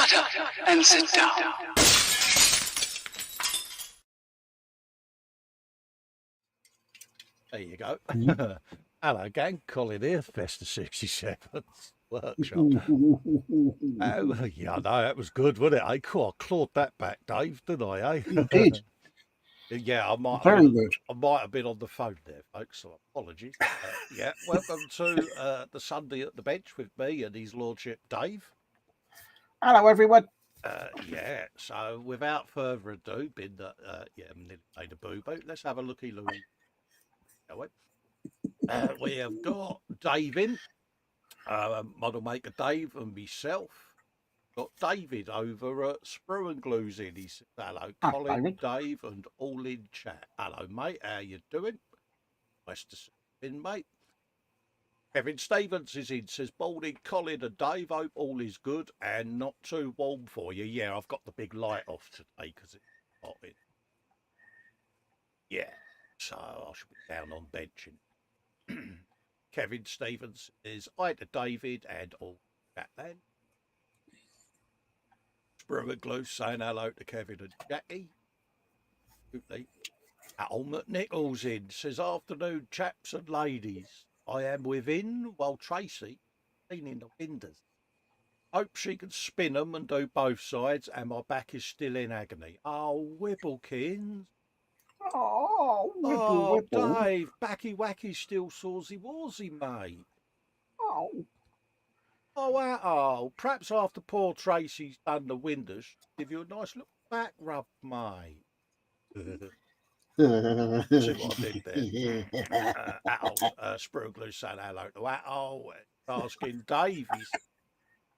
Shut up and sit down. There you go. Hello, gang. Colin here, Festa 67 workshop. Oh, yeah, no, that was good, wasn't it? I clawed that back, Dave, didn't I? Eh? You did. Yeah, I might have been on the phone there, folks. So apologies. Yeah, welcome to the Sunday at the Bench with me and His Lordship Dave. Hello, everyone. Yeah. So without further ado, being that nearly made a boo boo, let's have a looky loo. We have got Dave in, model maker Dave, and myself. Got David over at Sprue and Glue's in. He said, hello, Colin, Dave, and all in chat. Hello, mate. How you doing? Nice to see you in, mate. Kevin Stevens is in, says, morning, Colin and Dave. Hope all is good and not too warm for you. Yeah, I've got the big light off today because it's hot in. Yeah, so I should be down on benching. Kevin Stevens is hi to David and all chat then. Sprue and Glue saying hello to Kevin and Jackie. Al McNichols in, says, afternoon, chaps and ladies. I am within while Tracy cleaning the windows. Hope she can spin them and do both sides, and my back is still in agony. Oh, Whipplekins. Oh, Whipple. Dave, backy wacky still sawsy warsy, mate. Oh, perhaps after poor Tracy's done the windows, give you a nice little back rub, mate. See what I did there? Sprugler saying hello to Atol, asking Dave.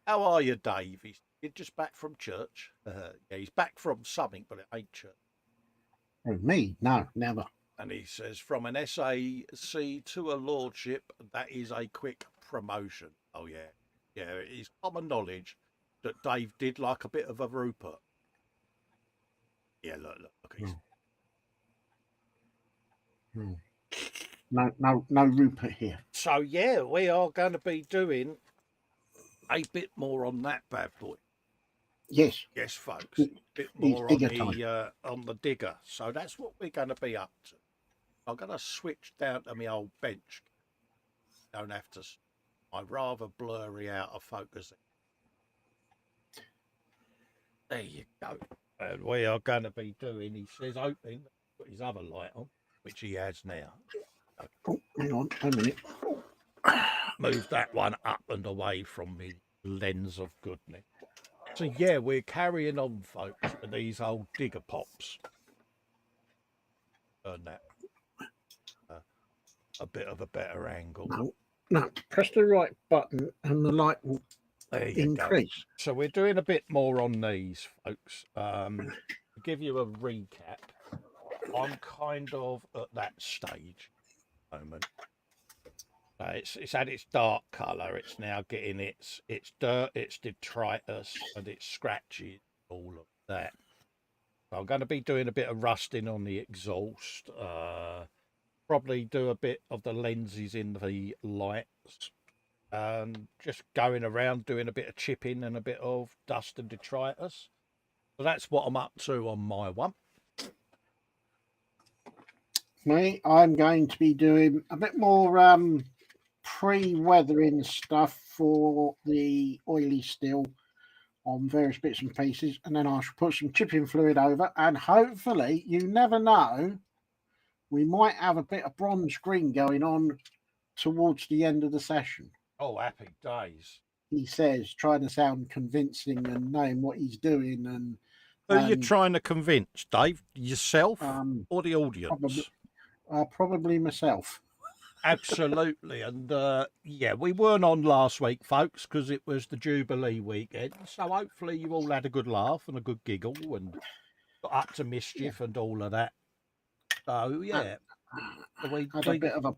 How are you, Dave? He's just back from church. Yeah, he's back from something, but it ain't church. Oh, me? No, never. And he says, from an SAC to a lordship, that is a quick promotion. Oh, yeah. Yeah, it is common knowledge that Dave did like a bit of a Rupert. Yeah, look. No Rupert here. So, yeah, we are going to be doing a bit more on that bad boy. Yes. Yes, folks. A bit more on the digger. So that's what we're going to be up to. I'm going to switch down to my old bench. Don't have to. I'm rather blurry out of focus. There you go. And we are going to be doing, he says, opening, put his other light on, which he has now. Oh, hang on a minute. Move that one up and away from me lens of goodness. So, yeah, we're carrying on, folks, with these old digger pops. Turn that a bit of a better angle. No, press the right button and the light will increase. Go. So we're doing a bit more on these, folks. To give you a recap, I'm kind of at that stage at the moment. It's had its dark colour. It's now getting its dirt, its detritus, and its scratches, all of that. So I'm going to be doing a bit of rusting on the exhaust. Probably do a bit of the lenses in the lights. Just going around doing a bit of chipping and a bit of dust and detritus. So that's what I'm up to on my one. I'm going to be doing a bit more pre-weathering stuff for the oily steel on various bits and pieces, and then I shall put some chipping fluid over, and hopefully, you never know, we might have a bit of bronze green going on towards the end of the session. Oh, happy days. He says, trying to sound convincing and knowing what he's doing. And who are you trying to convince, Dave? Yourself or the audience? Probably myself. Absolutely. And yeah, we weren't on last week, folks, because it was the Jubilee weekend. So hopefully you all had a good laugh and a good giggle and got up to mischief and all of that. So yeah, we had a bit of a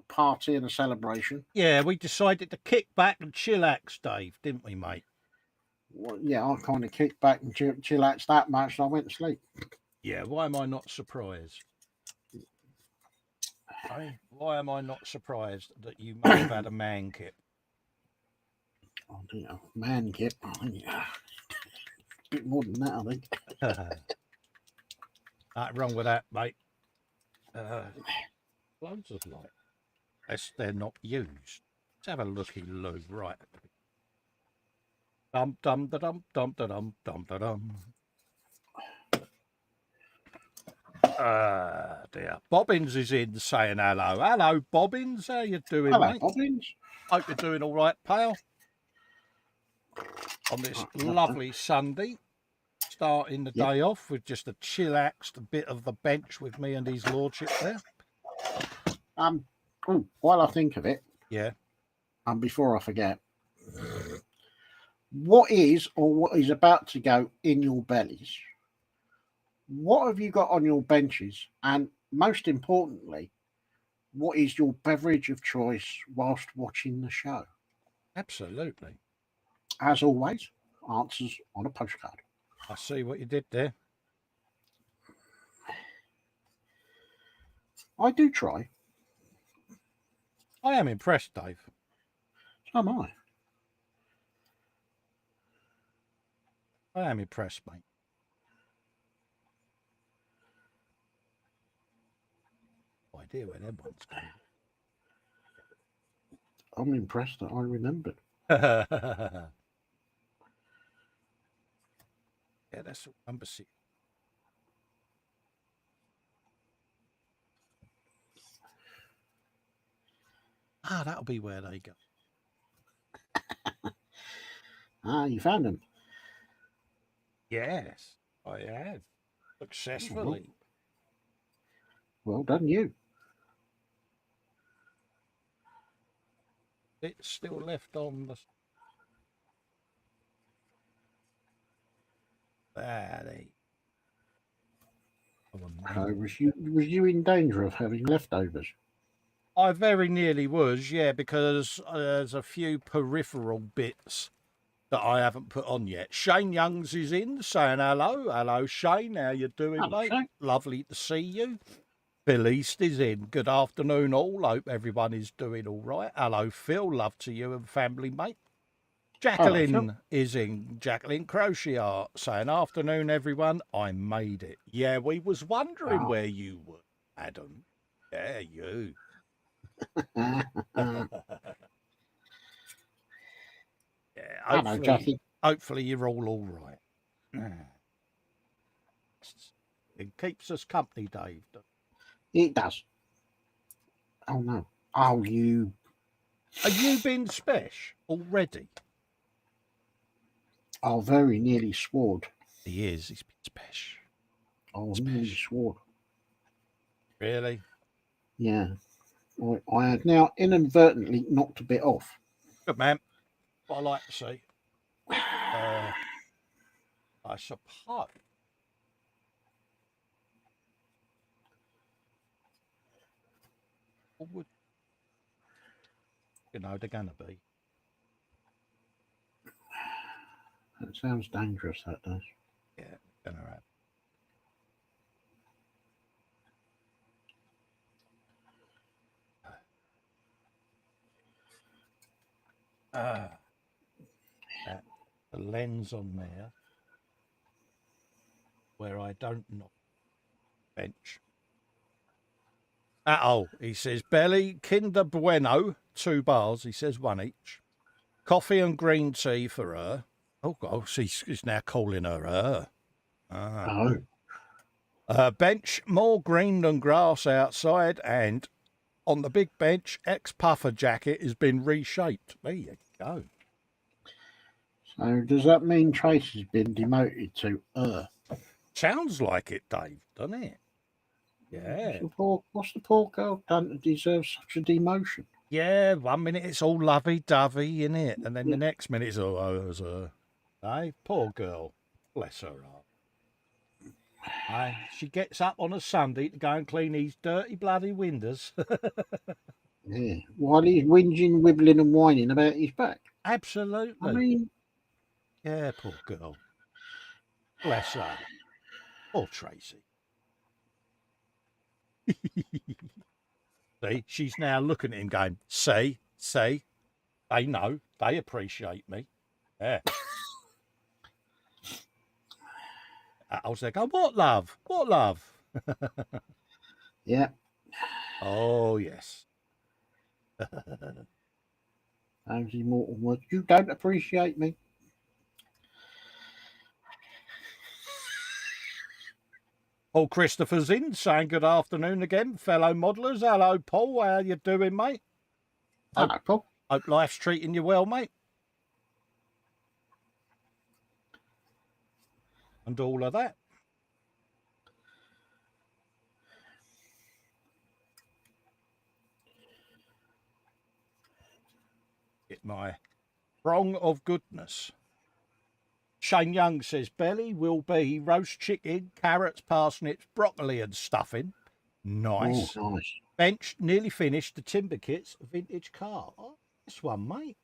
party and a celebration. Yeah, we decided to kick back and chillax, Dave, didn't we, mate? Well, yeah, I kind of kicked back and chillaxed that much, and I went to sleep. Yeah, why am I not surprised? Why am I not surprised that you may have had a man kip? Oh, dear. Man kip. Oh, yeah. A bit more than that, I think. Nothing wrong with that, mate. Loads of light. Unless they're not used. Let's have a looky-loo. Right. Dum dum da dum dum da dum dum da dum. Dear. Bobbins is in saying hello. Hello, Bobbins. How you doing, Hello, mate? Bobbins. Hope you're doing all right, pal. On this lovely Sunday, starting the day off with just a chillaxed bit of the bench with me and his lordship there. While I think of it, Yeah. and before I forget, what is about to go in your bellies? What have you got on your benches? And most importantly, what is your beverage of choice whilst watching the show? Absolutely. As always, answers on a postcard. I see what you did there. I do try. I am impressed, Dave. So am I. I am impressed, mate. No idea where them ones go. I'm impressed that I remembered. Yeah, that's number 6. Ah, that'll be where they go. You found them. Yes, I have. Successfully. Well done, you. It's still left on the... There. Was you in danger of having leftovers? I very nearly was, yeah, because there's a few peripheral bits that I haven't put on yet. Shane Youngs is in, saying hello. Hello, Shane. How you doing, Hello, mate? Shane. Lovely to see you. Phil East is in. Good afternoon, all. Hope everyone is doing all right. Hello, Phil. Love to you and family, mate. Jacqueline is in. Jacqueline Crochet Art saying, afternoon, everyone. I made it. Yeah, we was wondering where you were, Adam. Yeah, you. Yeah, hopefully you're all right. It keeps us company, Dave. It does. Oh no. Oh, you. Have you been spesh already? Oh, very nearly swore. He is. He's been spesh. Oh, nearly swore. Really? Yeah. I have now inadvertently knocked a bit off. Good man. What I like to see. I suppose. What would they're gonna be? That sounds dangerous, that does. Yeah, gonna happen. The lens on there where I don't knock bench. He says belly, Kinder Bueno, 2 bars. He says 1 each. Coffee and green tea for her. Oh, God, he's now calling her. Bench, more green than grass outside, and on the big bench, ex-puffer jacket has been reshaped. There you go. So does that mean Tracy's been demoted to Sounds like it, Dave, doesn't it? Yeah. What's the poor girl done to deserve such a demotion? Yeah, 1 minute it's all lovey-dovey, innit? And then the next minute it's all, hey, poor girl. Bless her heart. She gets up on a Sunday to go and clean these dirty bloody windows. Yeah, while he's whinging, wibbling and whining about his back. Absolutely. I mean... Yeah, poor girl. Bless her. Poor Tracy. See, she's now looking at him going, say, they know, they appreciate me. Yeah. I was there going, what love? What love? Yeah. Oh, yes. Those immortal words. You don't appreciate me. Paul Christopher's in, saying good afternoon again, fellow modelers. Hello, Paul. How you doing, mate? Hello, Paul. Hope life's treating you well, mate. And all of that. Get my throng of goodness. Shane Young says belly will be roast chicken, carrots, parsnips, broccoli and stuffing. Nice. Oh, nice. Bench nearly finished the timber kits vintage car. Oh, this one, mate.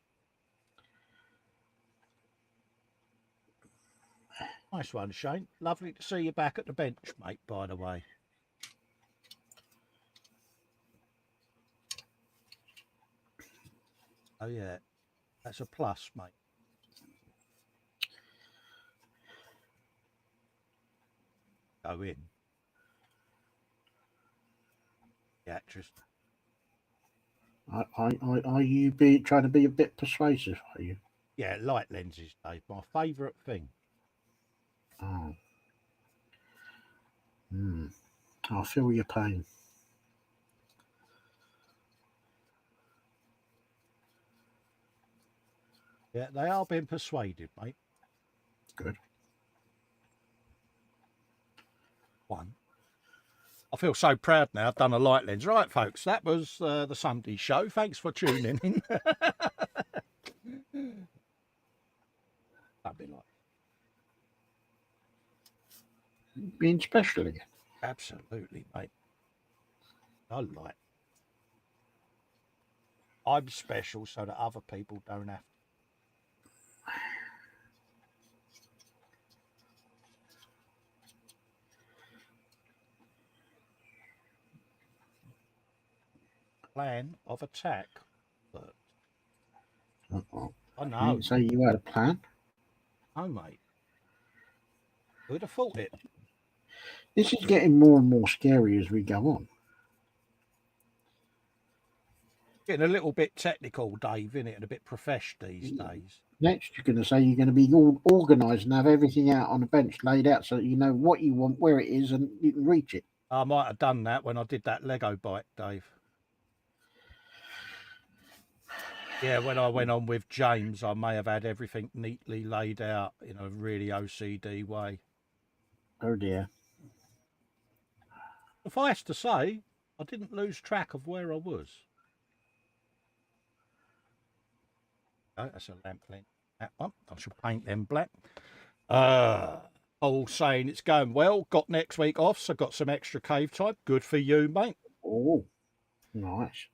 Nice one, Shane. Lovely to see you back at the bench, mate, by the way. Oh, yeah. That's a plus, mate. Go in. The actress. Are you trying to be a bit persuasive, are you? Yeah, light lenses, Dave. My favourite thing. Oh. I feel your pain. Yeah, they are being persuaded, mate. Good. One. I feel so proud now. I've done a light lens. Right, folks, that was the Sunday show. Thanks for tuning in. That'd be like Being special again. absolutely, mate. I like. I'm special so that other people don't have to. Plan of attack. But Uh-oh. I You know. didn't say you had a plan. Oh, mate. Who'd have thought it? This is getting more and more scary as we go on. Getting a little bit technical, Dave, innit? And a bit profesh these days. Next, you're going to say you're going to be all organised and have everything out on the bench laid out so that you know what you want, where it is, and you can reach it. I might have done that when I did that Lego bike, Dave. Yeah, when I went on with James, I may have had everything neatly laid out in a really OCD way. Oh dear. Suffice to say, I didn't lose track of where I was. Oh, that's a lamp lens. That one. I shall paint them black. All saying it's going well. Got next week off, so got some extra cave time. Good for you, mate. Oh, nice.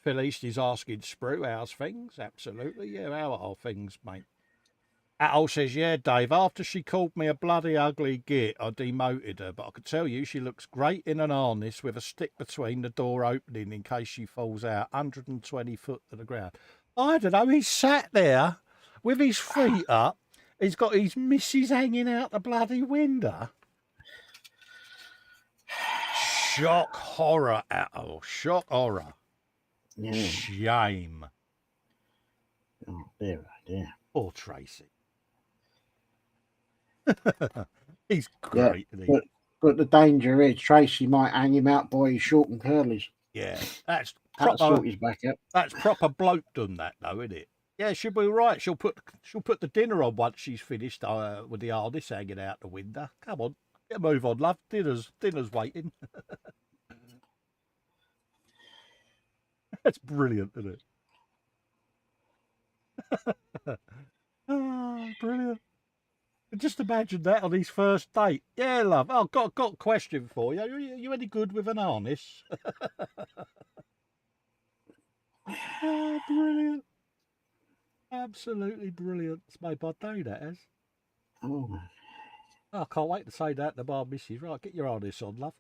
Phil East is asking Sprue, how's things? Absolutely, yeah, how are things, mate? Al says, yeah, Dave, after she called me a bloody ugly git, I demoted her, but I could tell you she looks great in an harness with a stick between the door opening in case she falls out 120 foot to the ground. I don't know, he's sat there with his feet up, he's got his missus hanging out the bloody window. Shock horror, Al, shock horror. Yeah. Shame. Oh dear, oh dear. Poor Tracy. He's great, Yeah, isn't he? but the danger is Tracy might hang him out by his short and curlies. Yeah, that's That'll proper. sort his back up. That's proper bloke done that, though, isn't it? Yeah, she'll be right. She'll put the dinner on once she's finished with the harness hanging out the window. Come on, get a move on, love. Dinner's waiting. That's brilliant, isn't it? Oh, brilliant. Just imagine that on his first date. Yeah, love. Oh, got a question for you. Are you any good with an harness? Oh, brilliant. Absolutely brilliant. It's made my day, that is. Oh. I can't wait to say that to my missus. Right, get your harness on, love.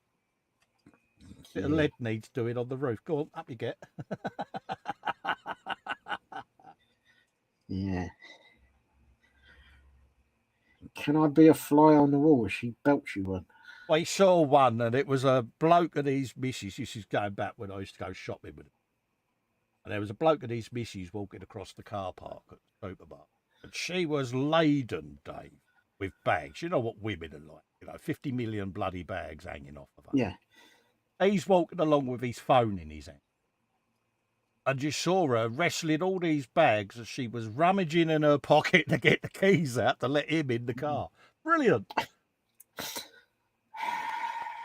Bit of Yeah. lead needs doing on the roof. Go on, up you get. Yeah. can I be a fly on the wall? She belts you one. Well, he saw one, and it was a bloke and his missus. This is going back when I used to go shopping with him. And there was a bloke and his missus walking across the car park at the supermarket. And she was laden, Dave, with bags. You know what women are like. 50 million bloody bags hanging off of her. Yeah. He's walking along with his phone in his hand. And you saw her wrestling all these bags as she was rummaging in her pocket to get the keys out to let him in the car. Brilliant.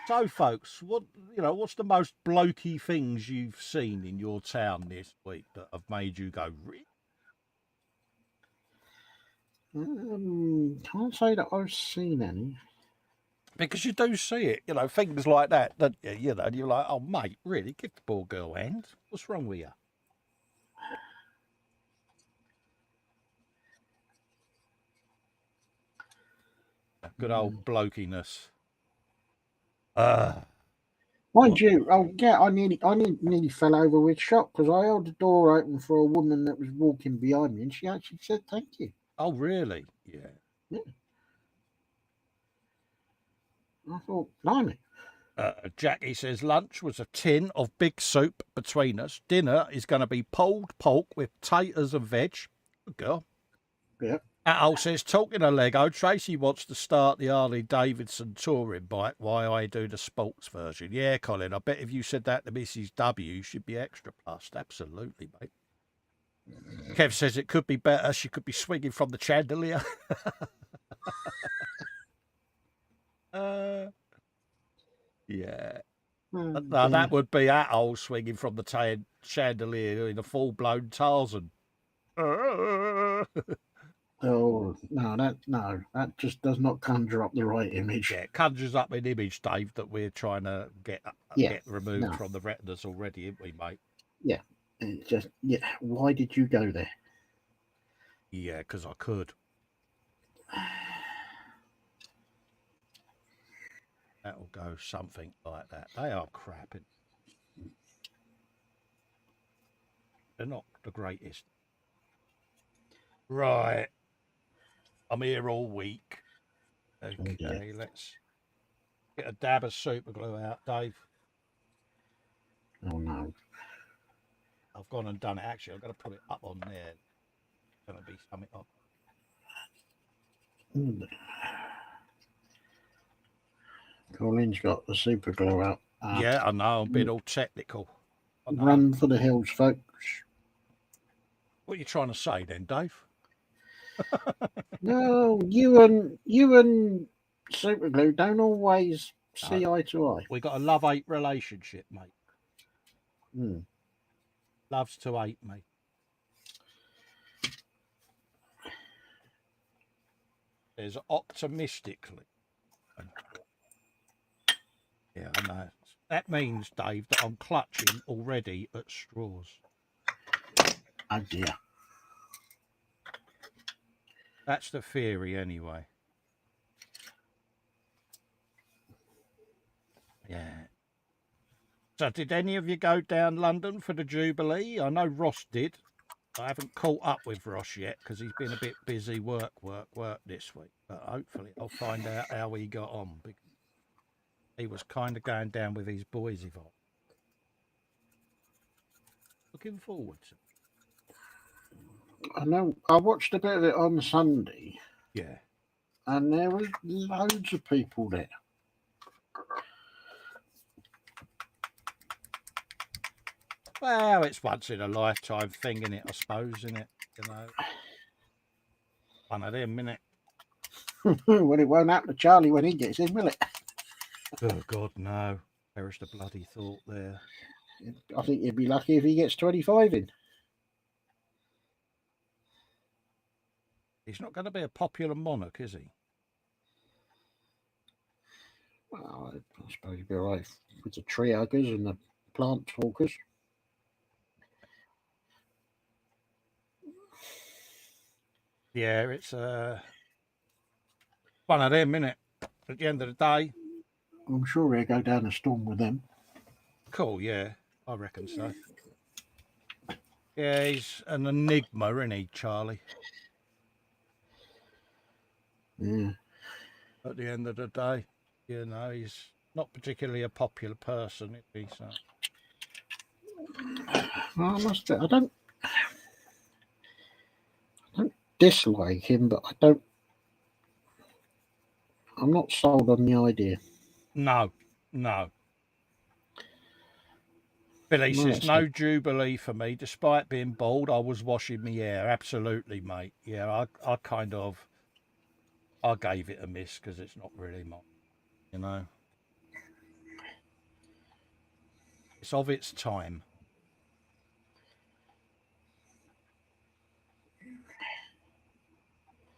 So, folks, what's the most blokey things you've seen in your town this week that have made you go, really? Can't say that I've seen any. Because you do see it, things like that, don't you? And you're like, oh, mate, really? Give the poor girl a hand. What's wrong with you? Good old blokiness. Mind you, I nearly fell over with shock because I held the door open for a woman that was walking behind me, and she actually said thank you. Oh, really? Yeah. I thought, blimey. Jackie says lunch was a tin of big soup between us. Dinner is going to be pulled pork with taters and veg. Good girl. Yeah. Al says, talking of Lego, Tracy wants to start the Harley Davidson touring bike while I do the sports version. Yeah, Colin, I bet if you said that to Mrs. W, you should be extra plus. Absolutely, mate. Kev says it could be better. She could be swinging from the chandelier. Yeah. No, that would be Al swinging from the chandelier in a full-blown Tarzan. Oh no, that just does not conjure up the right image. Yeah, it conjures up an image, Dave, that we're trying to get removed from the retinas already, ain't we, mate? Yeah, Why did you go there? Yeah, because I could. That'll go something like that. They are crap. They're not the greatest. Right. I'm here all week. Okay, let's get a dab of super glue out, Dave. Oh, no. I've gone and done it. Actually, I've got to put it up on there. It's going to be something up. Colin's got the super glue out. Yeah, I know. I'm being all technical. Run for the hills, folks. What are you trying to say then, Dave? No, you and super glue don't always see eye to eye. We got a love-hate relationship, mate. Loves to hate me. There's optimistically. Yeah, I know. That means, Dave, that I'm clutching already at straws. Oh dear. That's the theory, anyway. Yeah. So, did any of you go down London for the Jubilee? I know Ross did. I haven't caught up with Ross yet because he's been a bit busy work this week. But hopefully I'll find out how he got on. Because he was kind of going down with his boys, Yvonne. Looking forward to it. I know. I watched a bit of it on Sunday. Yeah. And there was loads of people there. Well, it's once in a lifetime thing, innit? I suppose, innit? One of them, innit? Well, it won't happen to Charlie when he gets in, will it? Oh, God, no. Perish the bloody thought there. I think you'd be lucky if he gets 25 in. He's not going to be a popular monarch, is he? Well, I suppose he'd be all right with the tree huggers and the plant talkers. Yeah, it's one of them, innit? At the end of the day. I'm sure he'll go down a storm with them. Cool, yeah. I reckon so. Yeah, he's an enigma, isn't he, Charlie? Yeah. At the end of the day, you know, he's not particularly a popular person, is he? So. Well, I must admit, I don't dislike him, but I'm not sold on the idea. No. Billy says, no Jubilee for me. Despite being bald, I was washing my hair. Absolutely, mate. Yeah, I gave it a miss because it's not really mine, you know. It's of its time.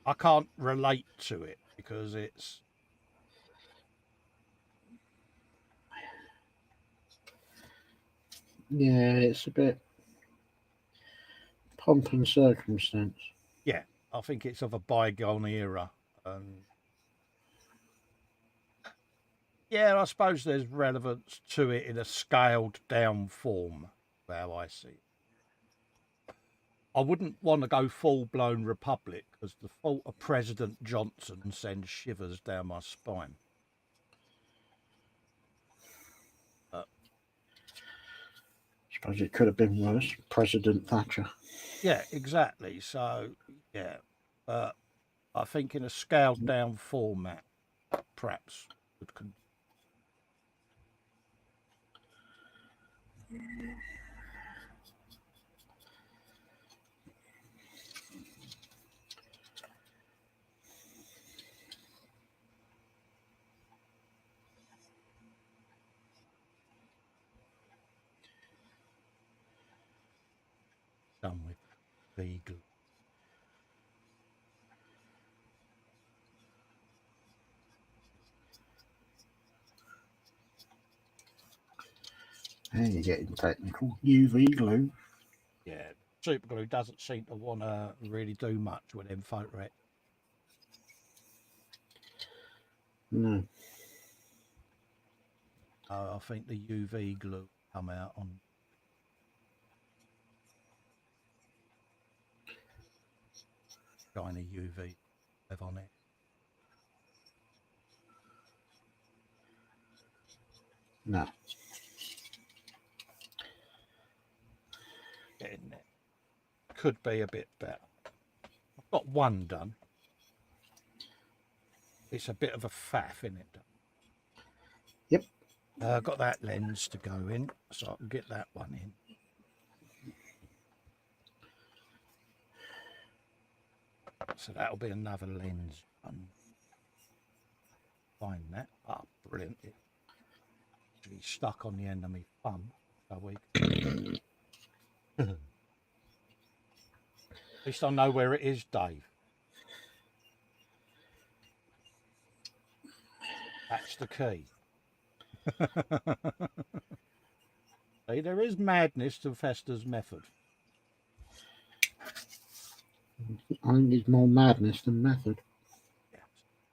I can't relate to it because it's... Yeah, it's a bit pomp and circumstance. Yeah, I think it's of a bygone era. Yeah, I suppose there's relevance to it in a scaled down form, how I see it. I wouldn't want to go full-blown Republic because the thought of President Johnson sends shivers down my spine. I suppose it could have been worse. President Thatcher. Yeah, exactly. So, yeah. I think in a scaled-down format, perhaps would done with legal. Hey, you're getting technical. UV glue. Yeah, super glue doesn't seem to want to really do much with them photo. No. I think the UV glue come out on. Shiny UV have on it. No. Getting it. Could be a bit better. I've got one done. It's a bit of a faff, isn't it? Yep. I've got that lens to go in, so I can get that one in. So that'll be another lens. Find that. Ah, brilliant. It's actually stuck on the end of my thumb. So at least I know where it is, Dave. That's the key. See, there is madness to Festa's method. I think it's more madness than method. Yes.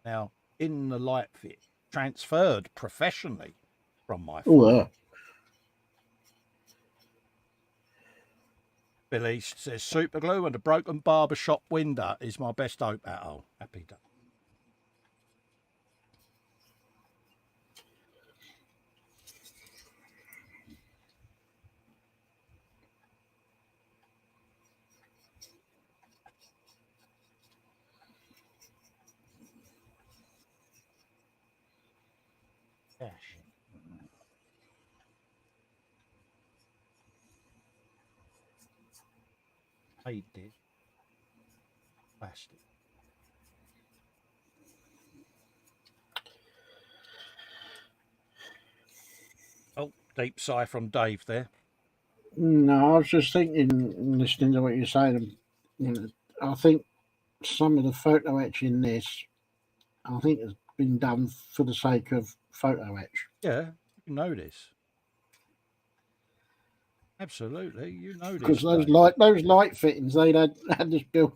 Now, in the light fit, transferred professionally from my phone. Billy says, super glue and a broken barbershop window is my best hope at all. Happy day. Cash. I did. Plastic. Oh, deep sigh from Dave there. No, I was just thinking, listening to what you're saying, you know, I think some of the photo etch in this, I think has been done for the sake of photo etch. Yeah, you know this. Absolutely, you know this. Because those light fittings they'd had this built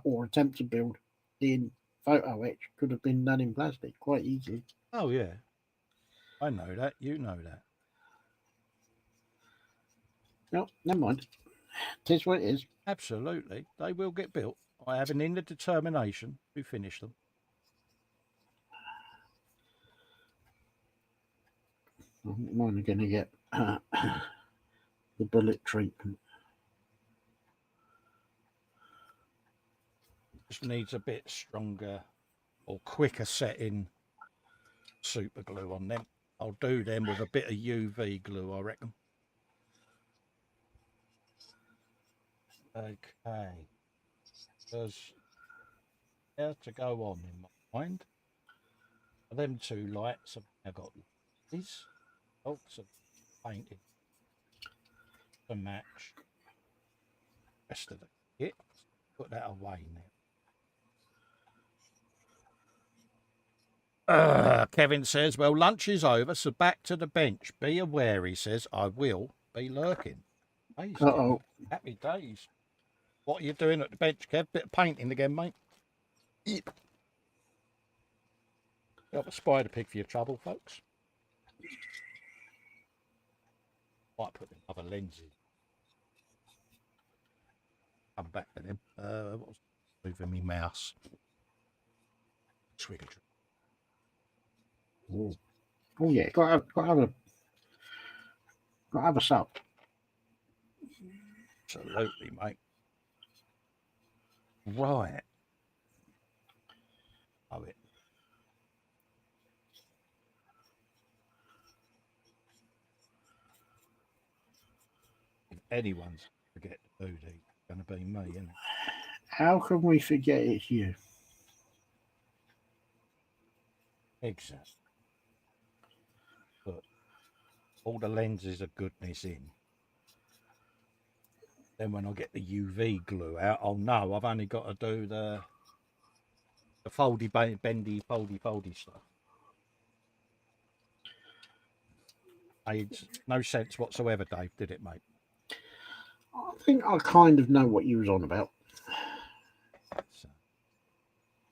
or attempt to build in photo etch could have been done in plastic quite easily. Oh yeah, I know that. You know that. No, never mind. It is what it is. Absolutely, they will get built. By having in the determination to finish them. I think mine are going to get the bullet treatment. Just needs a bit stronger or quicker setting super glue on them. I'll do them with a bit of UV glue, I reckon. Okay. There's there to go on in my mind. Them two lights have now got these bolts of painted to match the rest of the kit. Put that away now. Kevin says, well, lunch is over, so back to the bench. Be aware, he says, I will be lurking. Days, Uh-oh. Kevin. Happy days. What are you doing at the bench, Kev? Bit of painting again, mate. Got a spider pig for your trouble, folks. Might put in other lenses. Come back to them. What was moving me mouse? Swiggle. Oh yeah, got to have a sub. Absolutely, mate. Right. Oh, it. If anyone's forget to do these, it's going to be me, isn't it? How can we forget it's you? Exactly. But all the lenses of goodness in. Then when I get the UV glue out, oh no, I've only got to do the foldy, bendy, foldy stuff. Made no sense whatsoever, Dave, did it, mate? I think I kind of know what you was on about. So,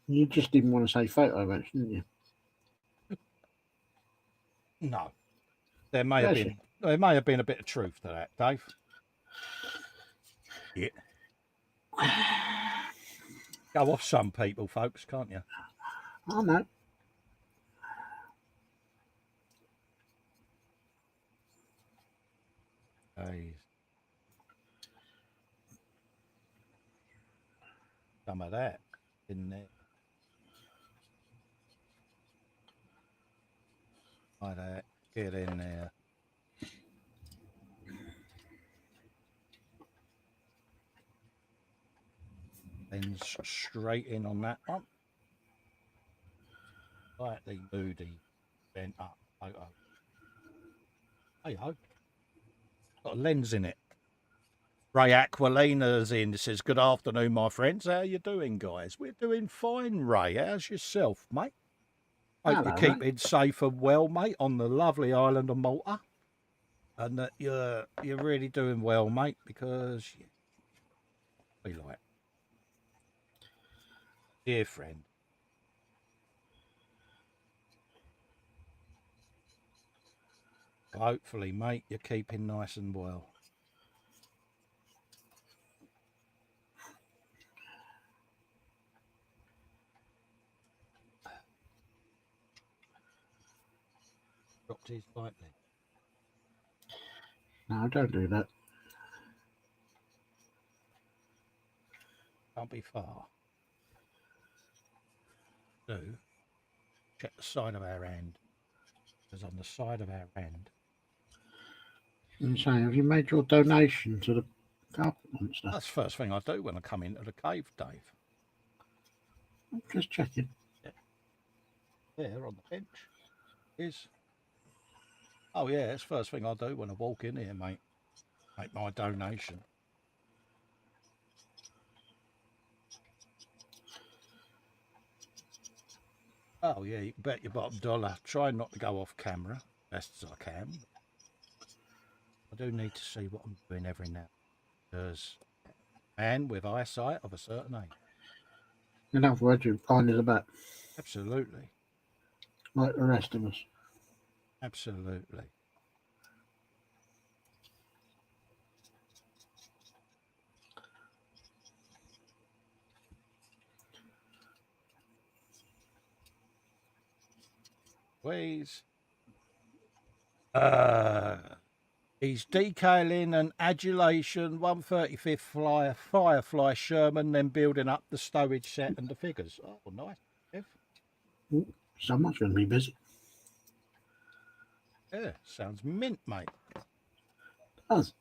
You just didn't want to say photo bench, didn't you? no. There may have been a bit of truth to that, Dave. Yeah. Go off some people, folks, can't you? I know. Hey. Some of that in there. Like that. Get in there. Then straight in on that one. Slightly moody, bent up photo. Hey ho. Got a lens in it. Ray Aquilina's in. It says, good afternoon, my friends. How you doing, guys? We're doing fine, Ray. How's yourself, mate? Hope you're keeping safe and well, mate, on the lovely island of Malta. And that you're really doing well, mate, because we like. Dear friend. Hopefully, mate, you're keeping nice and well. Dropped his lightly. No, don't do that. Can't be far. Do check the side of our hand. Because on the side of our hand. I'm saying, have you made your donation to the carpet monster? That's the first thing I do when I come into the cave, Dave. I'm just checking. Yeah. There on the bench is. Oh yeah, it's the first thing I do when I walk in here, mate. Make my donation. Oh yeah, you can bet your bottom dollar. Try not to go off camera best as I can. I do need to see what I'm doing every now. Because man with eyesight of a certain age. In other words, you're blind as a bat. Absolutely. Like the rest of us. Absolutely. Please. He's decaling an adulation 135th Firefly Sherman, then building up the stowage set and the figures. Oh, nice. Someone's going to be busy. Yeah, sounds mint, mate. It does.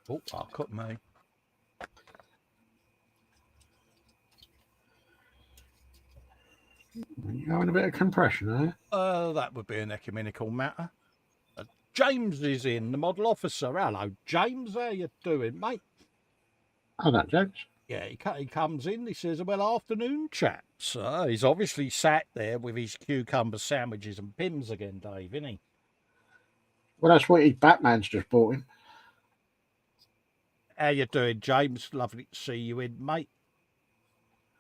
Oh, I'll cut me. You're having a bit of compression, eh? That would be an ecumenical matter. James is in, the model officer. Hello, James. How you doing, mate? Hello, James. Yeah, he comes in. He says, "Well, afternoon, chaps." He's obviously sat there with his cucumber sandwiches and pims again, Dave, isn't he? Well, that's what his Batman's just bought him. How you doing, James? Lovely to see you in, mate.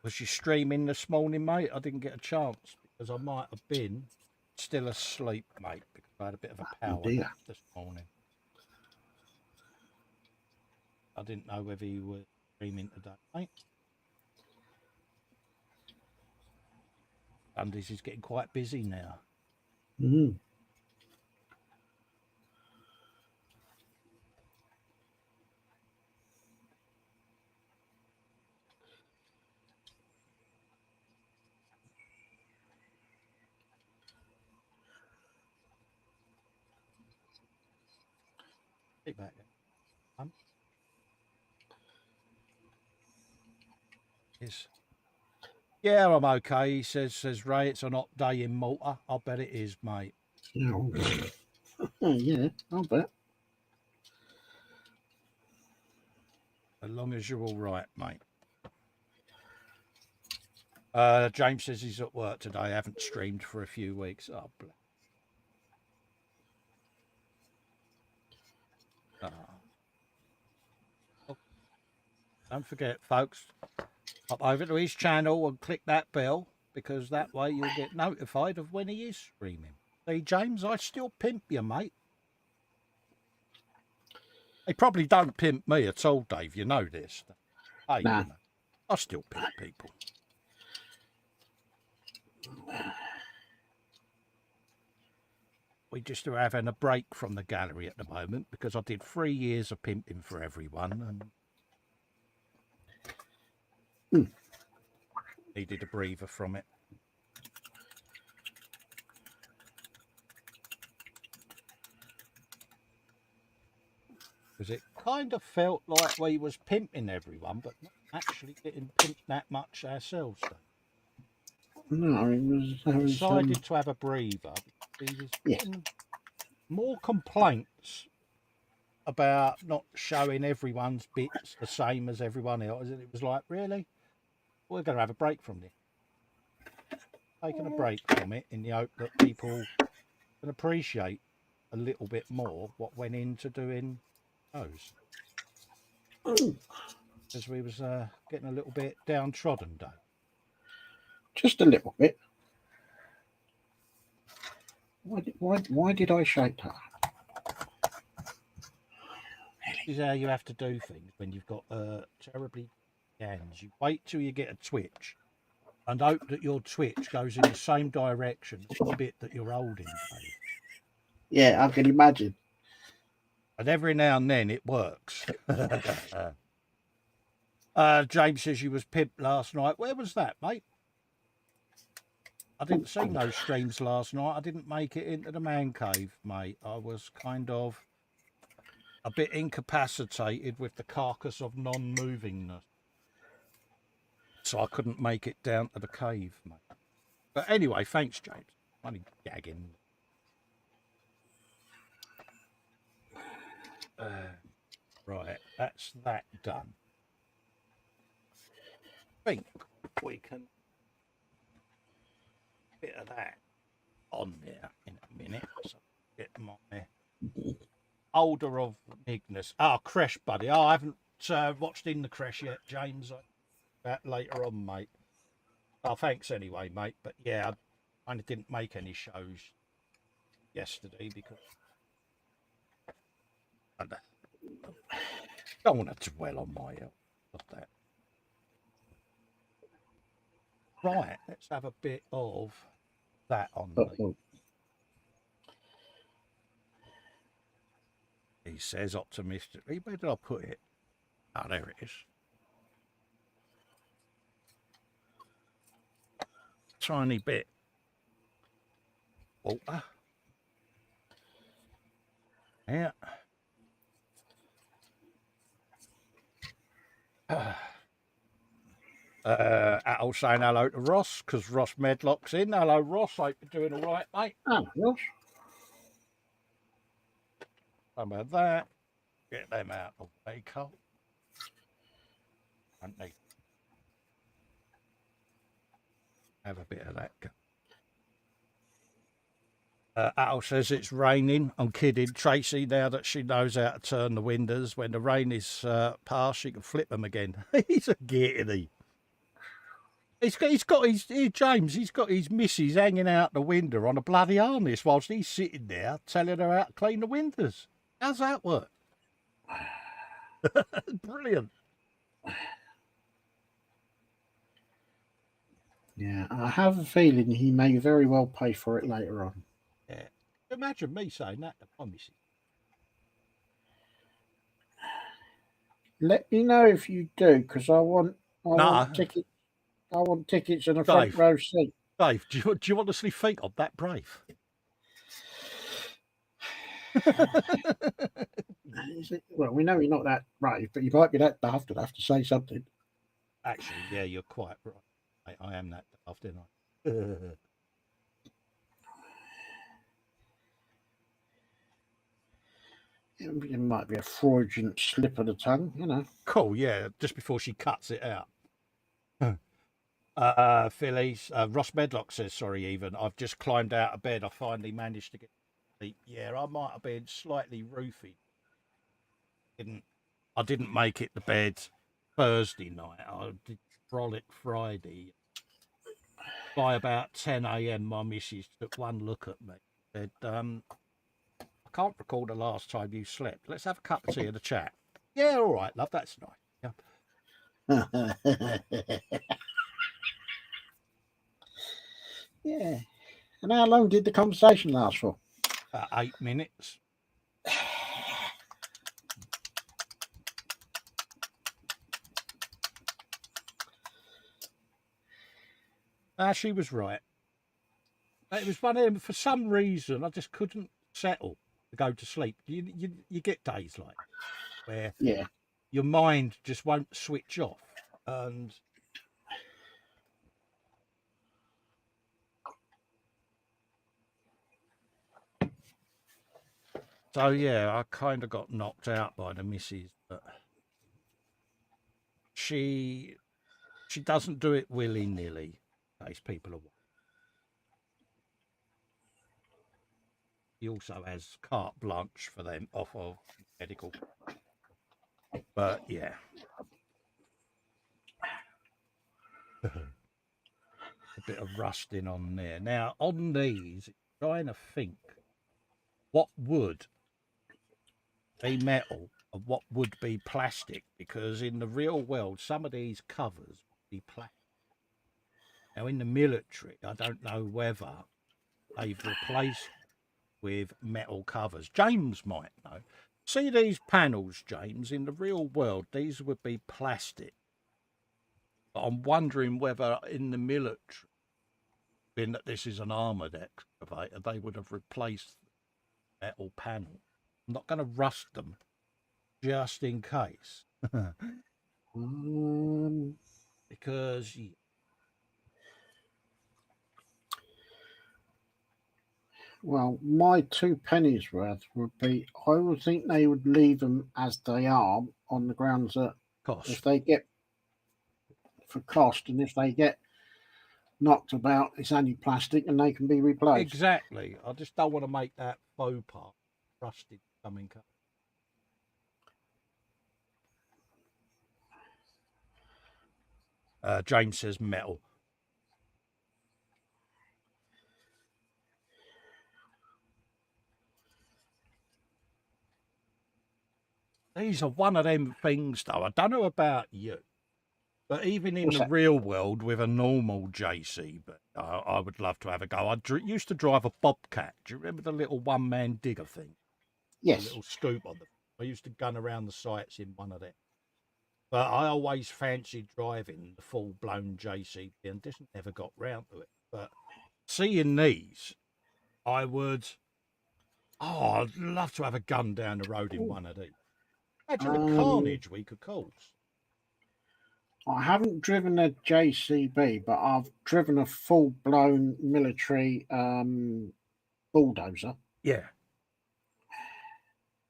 Was you streaming this morning, mate? I didn't get a chance because I might have been still asleep, mate, because I had a bit of a power nap this morning. I didn't know whether you were streaming today, mate. Sundays is getting quite busy now. Mm. Get back there. Yes. Yeah, I'm okay, says Ray. It's an hot day in Malta. I bet it is, mate. Yeah, yeah, I'll bet. As long as you're all right, mate. James says he's at work today. I haven't streamed for a few weeks. Oh, bless. Oh. Don't forget, folks, hop over to his channel and click that bell, because that way you'll get notified of when he is streaming. See, James, I still pimp you, mate. They probably don't pimp me at all, Dave. You know this. Hey, Nah. you know, I still pimp people. We just are having a break from the gallery at the moment because I did 3 years of pimping for everyone and needed a breather from it. Because it kind of felt like we was pimping everyone, but not actually getting pimped that much ourselves. No, it was Decided to have a breather. He was getting more complaints about not showing everyone's bits the same as everyone else. And it was like, really? We're going to have a break from this. Taking a break from it in the hope that people can appreciate a little bit more what went into doing those. Because we was getting a little bit downtrodden, though. Just a little bit. Why did I shake that? This is how you have to do things when you've got terribly hands. You wait till you get a twitch and hope that your twitch goes in the same direction as the bit that you're holding, Dave. Yeah, I can imagine. And every now and then it works. James says you was pimped last night. Where was that, mate? I didn't see no streams last night. I didn't make it into the man cave, mate. I was kind of a bit incapacitated with the carcass of non-movingness. So I couldn't make it down to the cave, mate. But anyway, thanks, James. Only gagging. Right, that's that done. I think we can bit of that on there in a minute. So get my older of Ignis. Crash, buddy. I haven't watched In the Crash yet, James. That later on, mate. Thanks anyway, mate. But yeah, I kind of didn't make any shows yesterday because I don't want to dwell on my health of that. Right, let's have a bit of that on But, me. He says optimistically. Where did I put it? Oh, there it is. Tiny bit. Water. Yeah. Al saying hello to Ross because Ross Medlock's in. Hello, Ross. Hope you're doing all right, mate. oh, yes. Some of that. Get them out of the way, Cole. Don't need. Have a bit of that. Al says it's raining. I'm kidding. Tracy, now that she knows how to turn the windows, when the rain is past, she can flip them again. He's a gitty. He's got his, here, James, he's got his missus hanging out the window on a bloody harness whilst he's sitting there telling her how to clean the windows. How's that work? Brilliant. Yeah, I have a feeling he may very well pay for it later on. Yeah. Imagine me saying that to my missus. Let me know if you do, because I want tickets. I want tickets and a front row seat. Dave, do you honestly think I'm that brave? Well, we know you're not that brave, but you might be that daft and have to say something. Actually, yeah, you're quite right. I am that daft, aren't I? It might be a fraudulent slip of the tongue, you know. Cool, yeah, just before she cuts it out. Phillies, Ross Medlock says, sorry, even. I've just climbed out of bed. I finally managed to get sleep. Yeah, I might have been slightly roofied. I didn't make it to bed Thursday night. I did frolic Friday. By about 10 a.m, my missus took one look at me. Said, I can't recall the last time you slept. Let's have a cup of tea in the chat. Yeah, all right, love, that's nice. Yeah. Yeah. And how long did the conversation last for? 8 minutes. She was right. It was one of them, for some reason, I just couldn't settle to go to sleep. You get days like where your mind just won't switch off. And so, yeah, I kind of got knocked out by the missus. But she doesn't do it willy-nilly, in case people are watching. He also has carte blanche for them off of medical. But, yeah. A bit of rusting on there. Now, on these, trying to think what would be metal and what would be plastic, because in the real world, some of these covers would be plastic. Now, in the military, I don't know whether they've replaced with metal covers. James might know. See these panels, James? In the real world, these would be plastic. But I'm wondering whether in the military, being that this is an armoured excavator, they would have replaced the metal panel. I'm not going to rust them, just in case. Because well, my 2 pennies worth would be, I would think they would leave them as they are on the grounds that if they get for cost, and if they get knocked about, it's only plastic and they can be replaced. Exactly. I just don't want to make that faux pas rusted coming up. James says metal. These are one of them things, though. I don't know about you, But even in What's the that? real world, with a normal JCB, I would love to have a go. Used to drive a Bobcat. Do you remember the little one-man digger thing? The Yes. little scoop on them. I used to gun around the sites in one of them. But I always fancied driving the full-blown JCB and just never got round to it. But seeing these, I would... Oh, I'd love to have a gun down the road in one of these. Imagine the Um, carnage we could cause. I haven't driven a JCB, but I've driven a full-blown military bulldozer. Yeah.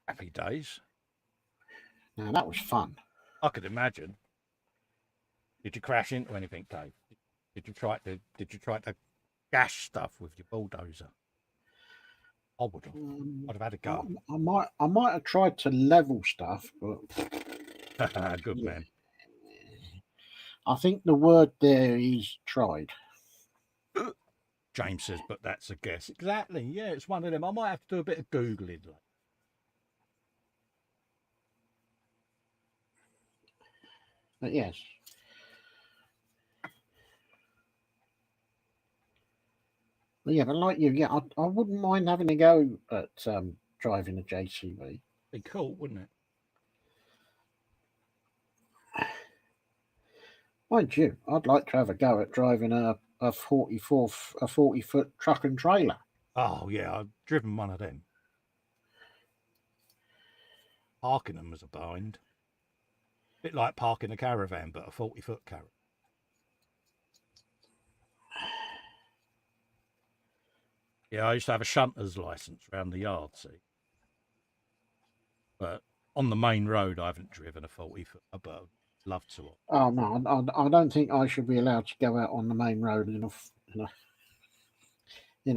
Happy days. Now that was fun. I could imagine. Did you crash into anything, Dave? Did you try to gash stuff with your bulldozer? I would have. I'd have had a go. I might have tried to level stuff, but Good yeah, man. I think the word there is tried. James says, but that's a guess. Exactly. Yeah, it's one of them. I might have to do a bit of Googling. But yes. But yeah, but like you, yeah, I wouldn't mind having a go at driving a JCB. Be cool, wouldn't it? Mind you, I'd like to have a go at driving a 40-foot truck and trailer. Oh yeah, I've driven one of them. Parking them was a bind. Bit like parking a caravan, but a 40-foot caravan. Yeah, I used to have a shunter's license round the yard, see. But on the main road, I haven't driven a 40-foot, but I'd love to. Oh no, I don't think I should be allowed to go out on the main road in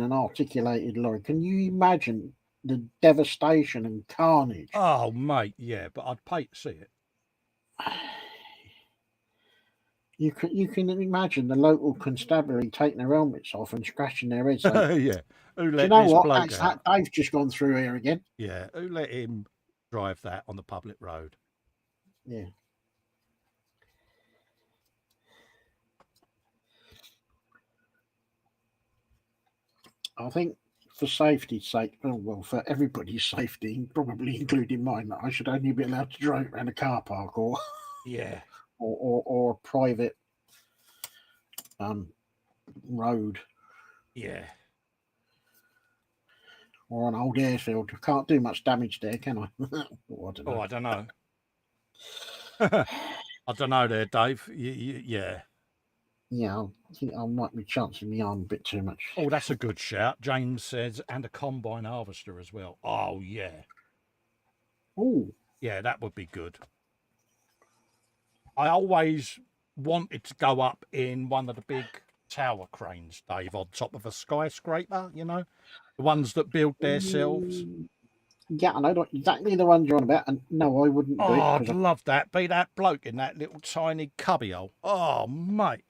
an articulated lorry. Can you imagine the devastation and carnage? Oh, mate, yeah, but I'd pay to see it. You can imagine the local constabulary taking their helmets off and scratching their heads. Saying, Yeah. Who do let you know this what? bloke That's out? that Dave's just gone through here again. Yeah. Who let him drive that on the public road? Yeah. I think for safety's sake, well, for everybody's safety, probably including mine, I should only be allowed to drive around a car park or Yeah. or a private road Yeah. or an old airfield. I can't do much damage there, can I? Oh, I don't know. Oh, I don't know. I don't know there, Dave. Yeah. Yeah, I think I might be chancing my arm a bit too much. Oh, that's a good shout. James says, and a combine harvester as well. Oh, yeah. Oh, Yeah, that would be good. I always wanted to go up in one of the big tower cranes, Dave, on top of a skyscraper, you know, the ones that build themselves. yeah, I know exactly the one you're on about, and no, I wouldn't do it. Oh, I'd 'Cause love that. Be that bloke in that little tiny cubbyhole. Oh, mate.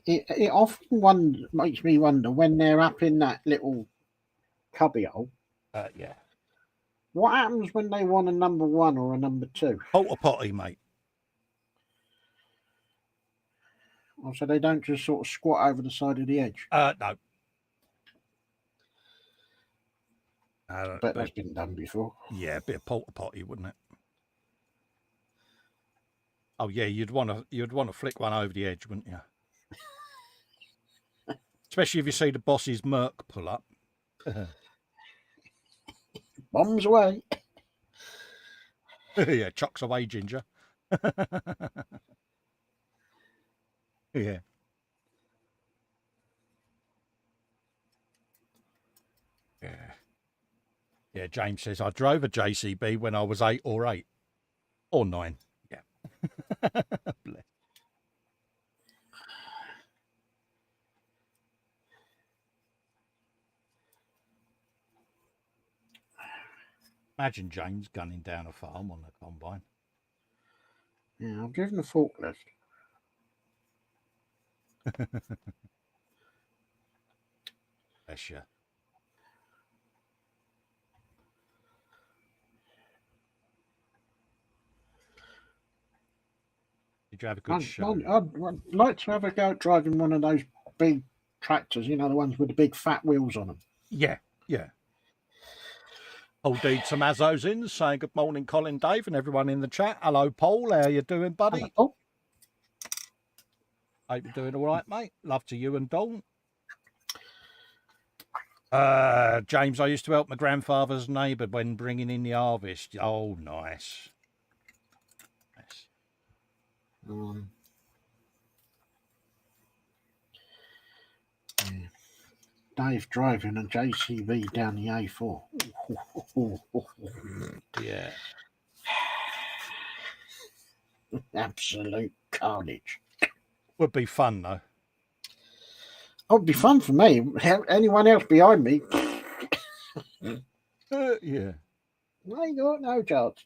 it often makes me wonder when they're up in that little cubbyhole. Yeah. What happens when they want a number one or a number two? Porta potty, mate. Oh, so they don't just sort of squat over the side of the edge. No. But that's been done before. Yeah, a bit of porta potty, wouldn't it? Oh yeah, you'd want to flick one over the edge, wouldn't you? Especially if you see the boss's Merc pull up. Bombs away. Yeah, chocks away, Ginger. Yeah. Yeah. Yeah, James says, I drove a JCB when I was 8 or 8. Or 9. Yeah. Bless. Imagine James gunning down a farm on a combine. Yeah, I've driven a forklift. Bless you. Did you have a good show. I'd like to have a go at driving one of those big tractors, you know, the ones with the big fat wheels on them. Yeah, yeah. Paul D. Tomazzo's in, saying good morning, Colin Dave, and everyone in the chat. Hello, Paul. How you doing, buddy? Hello, Paul. Hope you're doing all right, mate. Love to you and Dawn. James, I used to help my grandfather's neighbour when bringing in the harvest. Oh, nice. Yeah. Dave driving a JCB down the A4. Yeah. Absolute carnage. Would be fun, though. Oh, it'd be fun for me. Anyone else behind me? Yeah. I got no chance.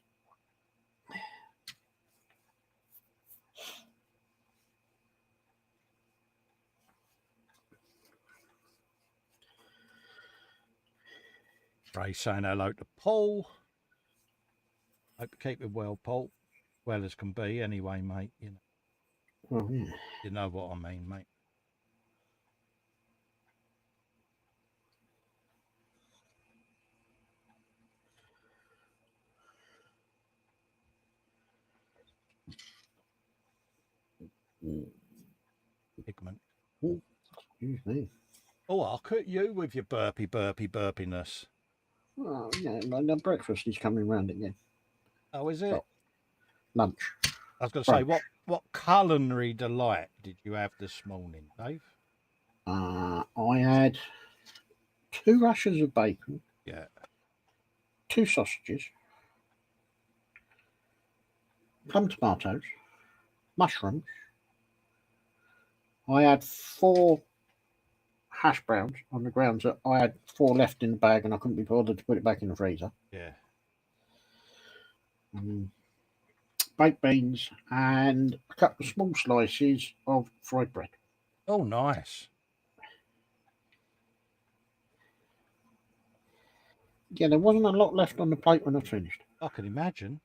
Ray saying hello to Paul. Hope you keep it well, Paul. Well as can be, anyway, mate. You know. Oh, yeah. You know what I mean, mate. Pigment. Excuse me. Oh, I'll cut you with your burpiness. Oh, yeah, the breakfast is coming round again. Oh, is it? Oh, lunch. I was going to say, what culinary delight did you have this morning, Dave? I had 2 rashers of bacon. Yeah. 2 sausages. Plum tomatoes. Mushrooms. I had 4 hash browns on the grounds that I had 4 left in the bag and I couldn't be bothered to put it back in the freezer. Yeah. Baked beans and a couple of small slices of fried bread. Oh, nice. Yeah, there wasn't a lot left on the plate when I finished. I can imagine.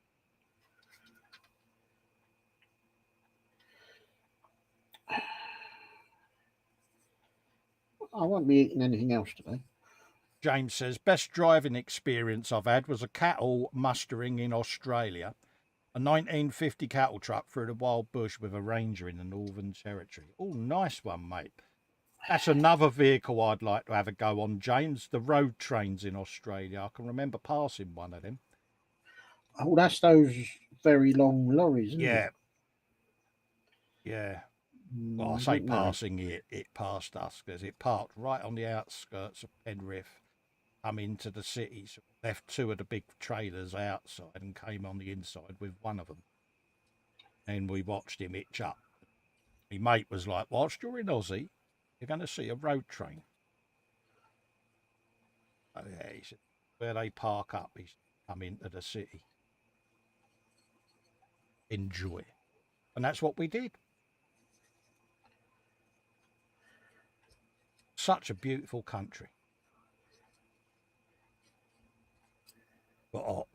I won't be eating anything else today. James says, best driving experience I've had was a cattle mustering in Australia. A 1950 cattle truck through the wild bush with a Ranger in the Northern Territory. Oh, nice one, mate. That's another vehicle I'd like to have a go on, James. The road trains in Australia. I can remember passing one of them. Oh, that's those very long lorries, isn't it? Yeah. Well, I say passing it passed us because it parked right on the outskirts of Penrith, come into the city, so left 2 of the big trailers outside and came on the inside with one of them. And we watched him hitch up. My mate was like, whilst you're in Aussie, you're going to see a road train. Oh, yeah, he said, where they park up, he's come into the city. Enjoy. And that's what we did. Such a beautiful country. But hot.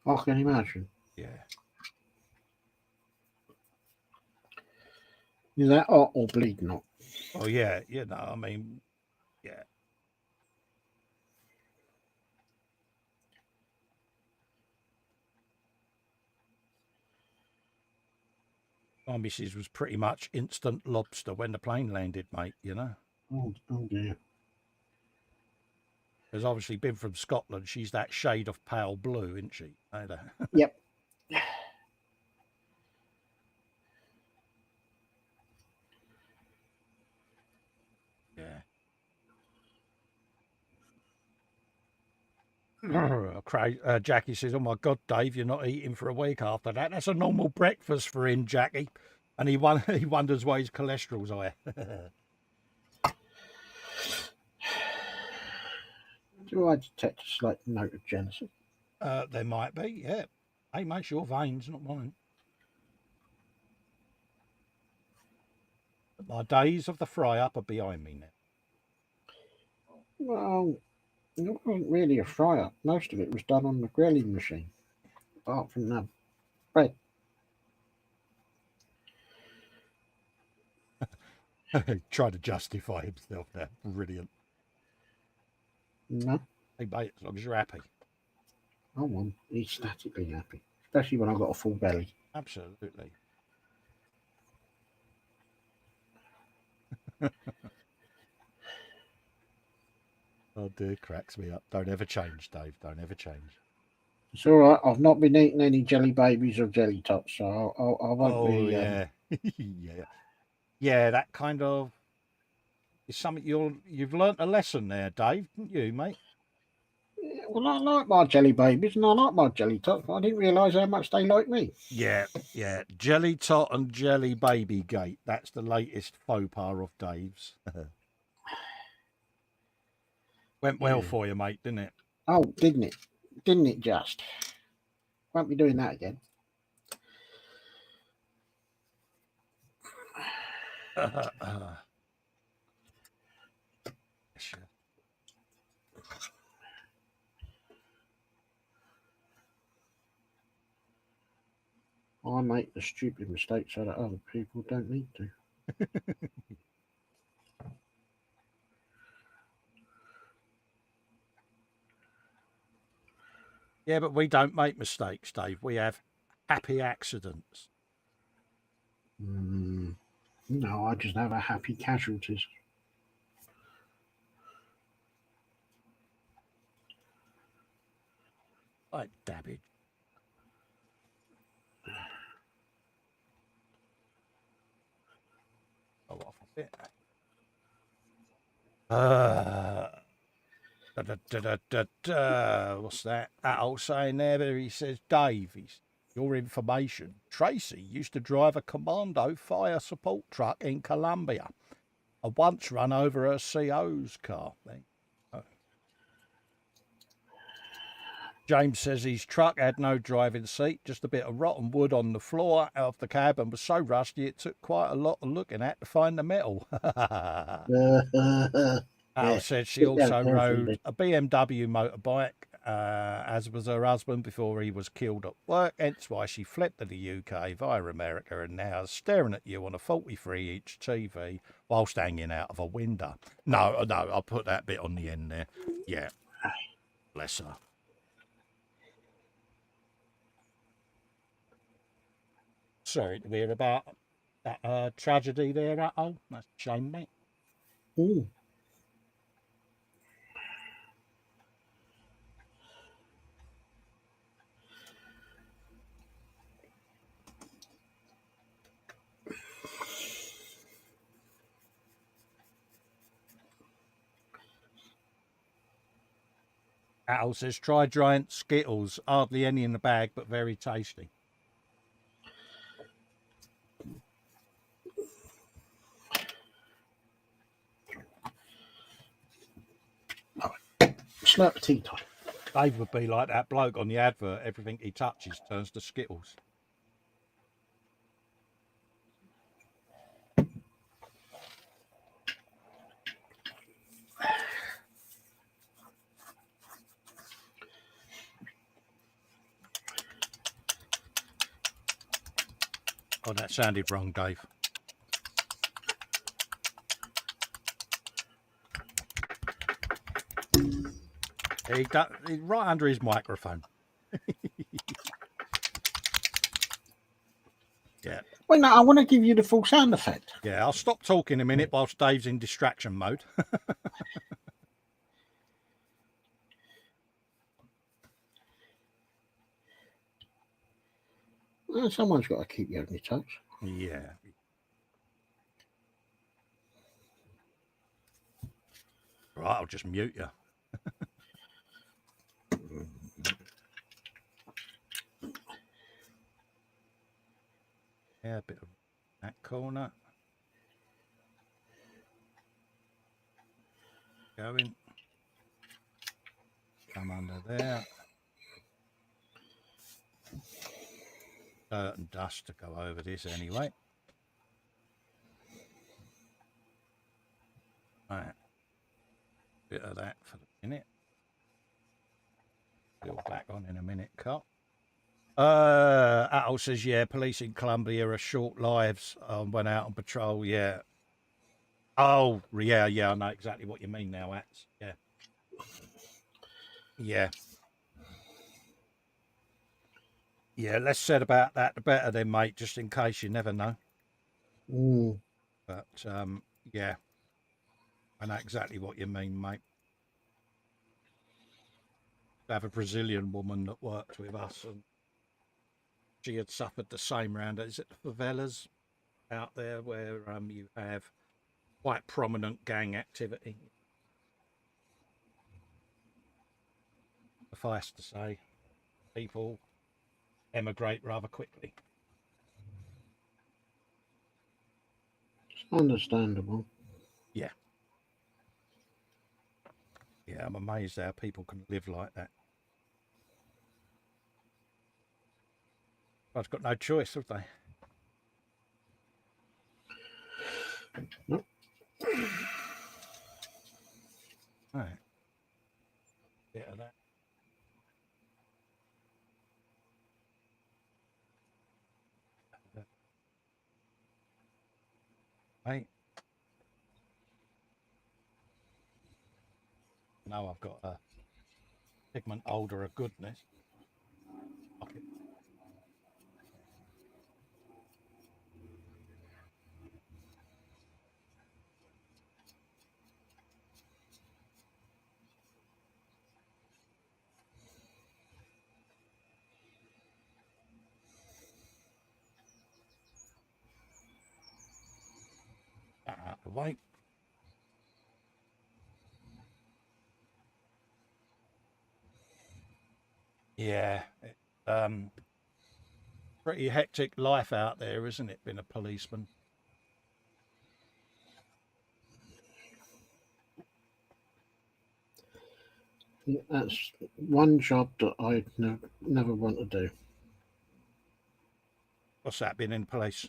I can imagine. Yeah. Is that hot or bleeding hot? Oh, yeah. You know, I mean, yeah. My missus was pretty much instant lobster when the plane landed, mate, you know. Oh dear. Has obviously been from Scotland. She's that shade of pale blue, isn't she? Yep. Yeah. Jackie says, oh, my God, Dave, you're not eating for a week after that. That's a normal breakfast for him, Jackie. And he wonders why his cholesterol's high. Do I detect a slight note of jealousy? There might be, yeah. Hey, mate, your veins, not mine. But my days of the fry-up are behind me now. Well, it wasn't really a fry-up. Most of it was done on the grilling machine, apart from the bread. Trying to justify himself there. Brilliant. No, Hey, mate, as long as you're happy. I'm ecstatically happy, especially when I've got a full belly. Absolutely. Oh dear, cracks me up. Don't ever change, Dave. Don't ever change. It's all right. I've not been eating any jelly babies or jelly tots, so I won't Oh be. yeah, yeah, yeah. That kind of is something you've learnt a lesson there, Dave, didn't you, mate? Well, I like my jelly babies and I like my jelly tots, but I didn't realise how much they like me. Yeah, yeah. Jelly tot and jelly baby gate. That's the latest faux pas of Dave's. Went well Yeah. for you, mate, didn't it? Oh, didn't it? Didn't it just? Won't be doing that again. Sure. I make the stupid mistake so that other people don't need to. Yeah, but we don't make mistakes, Dave. We have happy accidents. No, I just have a happy casualties. Like dabbage. Oh, off a bit. What's that? That old saying there? But he says, Dave, your information. Tracy used to drive a commando fire support truck in Colombia. I once run over her CO's car. James says his truck had no driving seat, just a bit of rotten wood on the floor of the cab and was so rusty it took quite a lot of looking at to find the metal. Al said she also rode a BMW motorbike, as was her husband before he was killed at work, hence why she fled to the UK via America and now is staring at you on a 43-inch TV whilst hanging out of a window. No, I'll put that bit on the end there. Yeah, bless her. Sorry to hear about that tragedy there, Al. That's a shame, mate. Ooh. Al says, try giant Skittles. Hardly any in the bag, but very tasty. Slurp the tea time. Dave would be like that bloke on the advert. Everything he touches turns to Skittles. Oh, that sounded wrong, Dave. He's right under his microphone. Yeah. Wait, no, I want to give you the full sound effect. Yeah, I'll stop talking a minute whilst Dave's in distraction mode. Well, someone's got to keep you on your toes. Yeah. Right, I'll just mute you. Yeah, a bit of that corner. Going. Come under there. Dirt and dust to go over this anyway. Right. Bit of that for the minute. Still back on in a minute, Carl. Atul says, yeah, police in Colombia are short lives. Went out on patrol, yeah. Oh, yeah, I know exactly what you mean now, Ats. Yeah. Yeah. Yeah, less said about that, the better then, mate, just in case, you never know. Mm. But, yeah, I know exactly what you mean, mate. I have a Brazilian woman that worked with us, and she had suffered the same round. Is it the favelas out there where you have quite prominent gang activity? Suffice to say, people emigrate rather quickly. Understandable. Yeah. Yeah, I'm amazed how people can live like that. I've got no choice, have they? Nope. Right. Bit of that. Mate, now I've got a pigment holder of goodness. Okay. Out of the way. Yeah. Pretty hectic life out there, isn't it, being a policeman? That's one job that I never want to do. What's that, being in police?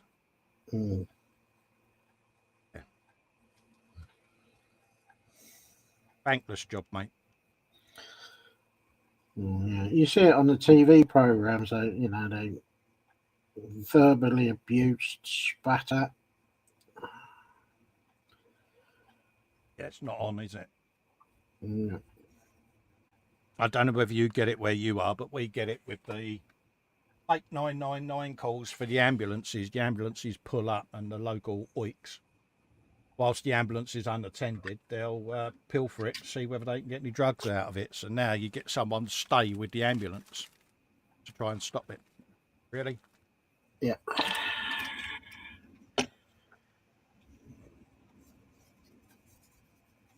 Mm. Yeah. Thankless job, mate. Yeah. You see it on the TV programs, they verbally abused, spat at. Yeah, it's not on, is it? Mm. I don't know whether you get it where you are, but we get it with the 8999 calls for the ambulances. The ambulances pull up and the local oiks, whilst the ambulance is unattended, they'll pilfer it to see whether they can get any drugs out of it. So now you get someone to stay with the ambulance to try and stop it. Really? Yeah.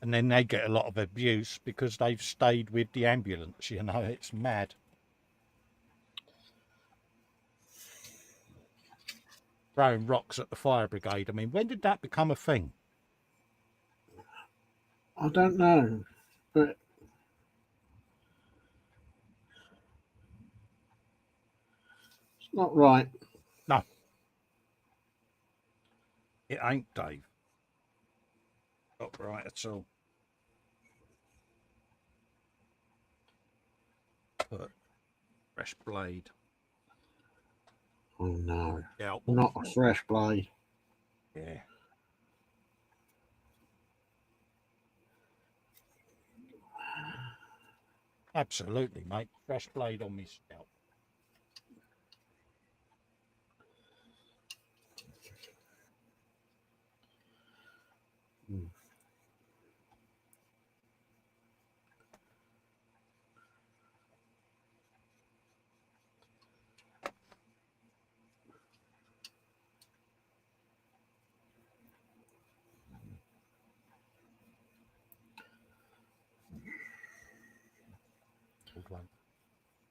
And then they get a lot of abuse because they've stayed with the ambulance. You know, it's mad. Throwing rocks at the fire brigade. I mean, when did that become a thing? I don't know, but it's not right. No, it ain't, Dave. Not right at all. But fresh blade. Oh no, Yeah. not a fresh blade. Yeah. Absolutely, mate. Fresh blade on me scalp. Mm.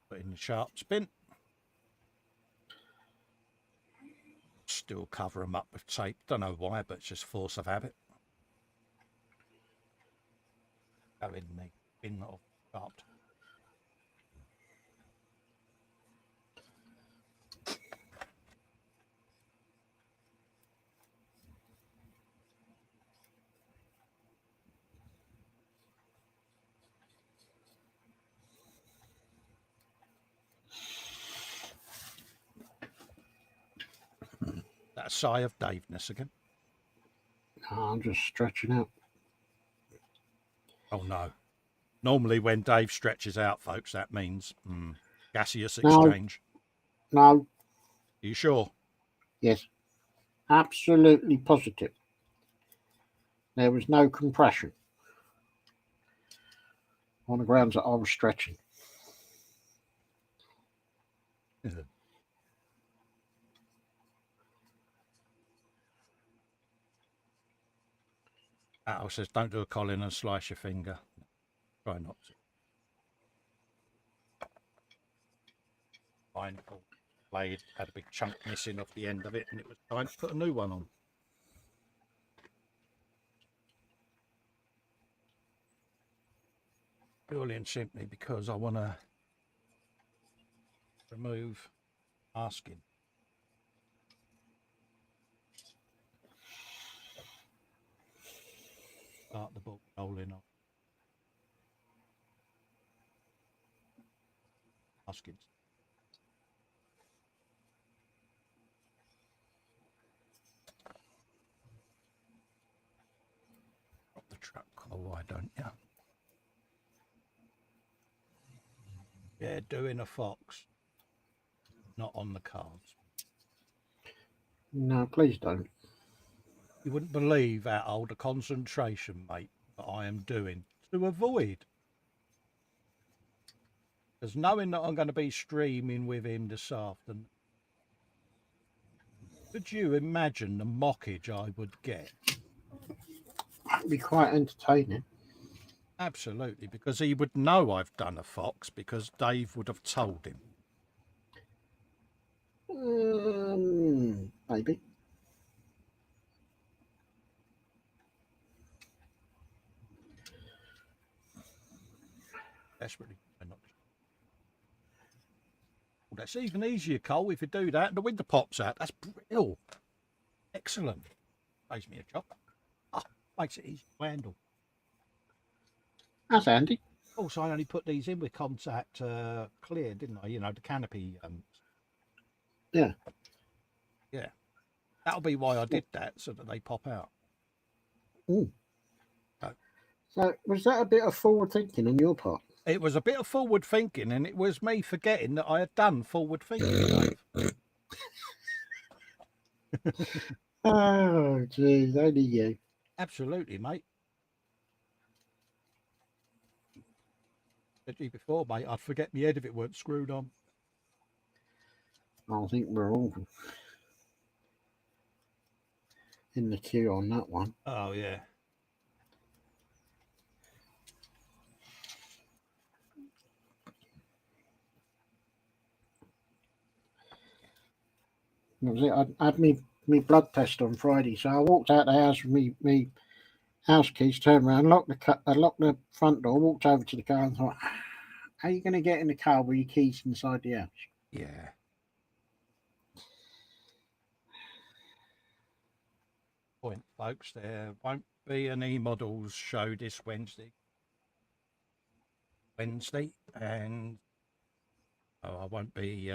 Put in the sharp spin. Still cover them up with tape. Don't know why, but it's just force of habit. Go in the bin of sharp. That sigh of Daveness again. I'm just stretching out. Oh, no. Normally when Dave stretches out, folks, that means gaseous No. exchange. No. Are you sure? Yes. Absolutely positive. There was no compression on the grounds that I was stretching. Yeah. Al says, don't do a Colin and slice your finger. Try not to. Fine. Blade had a big chunk missing off the end of it, and it was time to put a new one on. Purely and simply because I want to remove masking. Start the ball rolling off. Masking. Drop the truck. Oh, why don't you? Yeah, doing a fox. Not on the cards. No, please don't. You wouldn't believe how old a concentration, mate, that I am doing to avoid. Because knowing that I'm going to be streaming with him this afternoon, could you imagine the mockage I would get? That'd be quite entertaining. Absolutely, because he would know I've done a fox because Dave would have told him. Maybe. Desperately not. Well, that's even easier, Cole, if you do that. The window pops out. That's brilliant. Excellent. Saves me a job. Oh, makes it easy to handle. That's handy. Also, I only put these in with contact clear, didn't I? You know, the canopy. Yeah. Yeah. That'll be why I did that, so that they pop out. Ooh. So was that a bit of forward thinking on your part? It was a bit of forward thinking, and it was me forgetting that I had done forward thinking, Dave. Oh, geez, only you. Absolutely, mate. I said to you before, mate, I'd forget my head if it weren't screwed on. I think we're all in the queue on that one. Oh, yeah. That was it. I had me blood test on Friday, so I walked out the house with me house keys, turned around, locked the front door, walked over to the car, and thought, "How are you going to get in the car with your keys inside the house?" Yeah. Point, folks, there won't be an E-Models show this Wednesday, and I won't be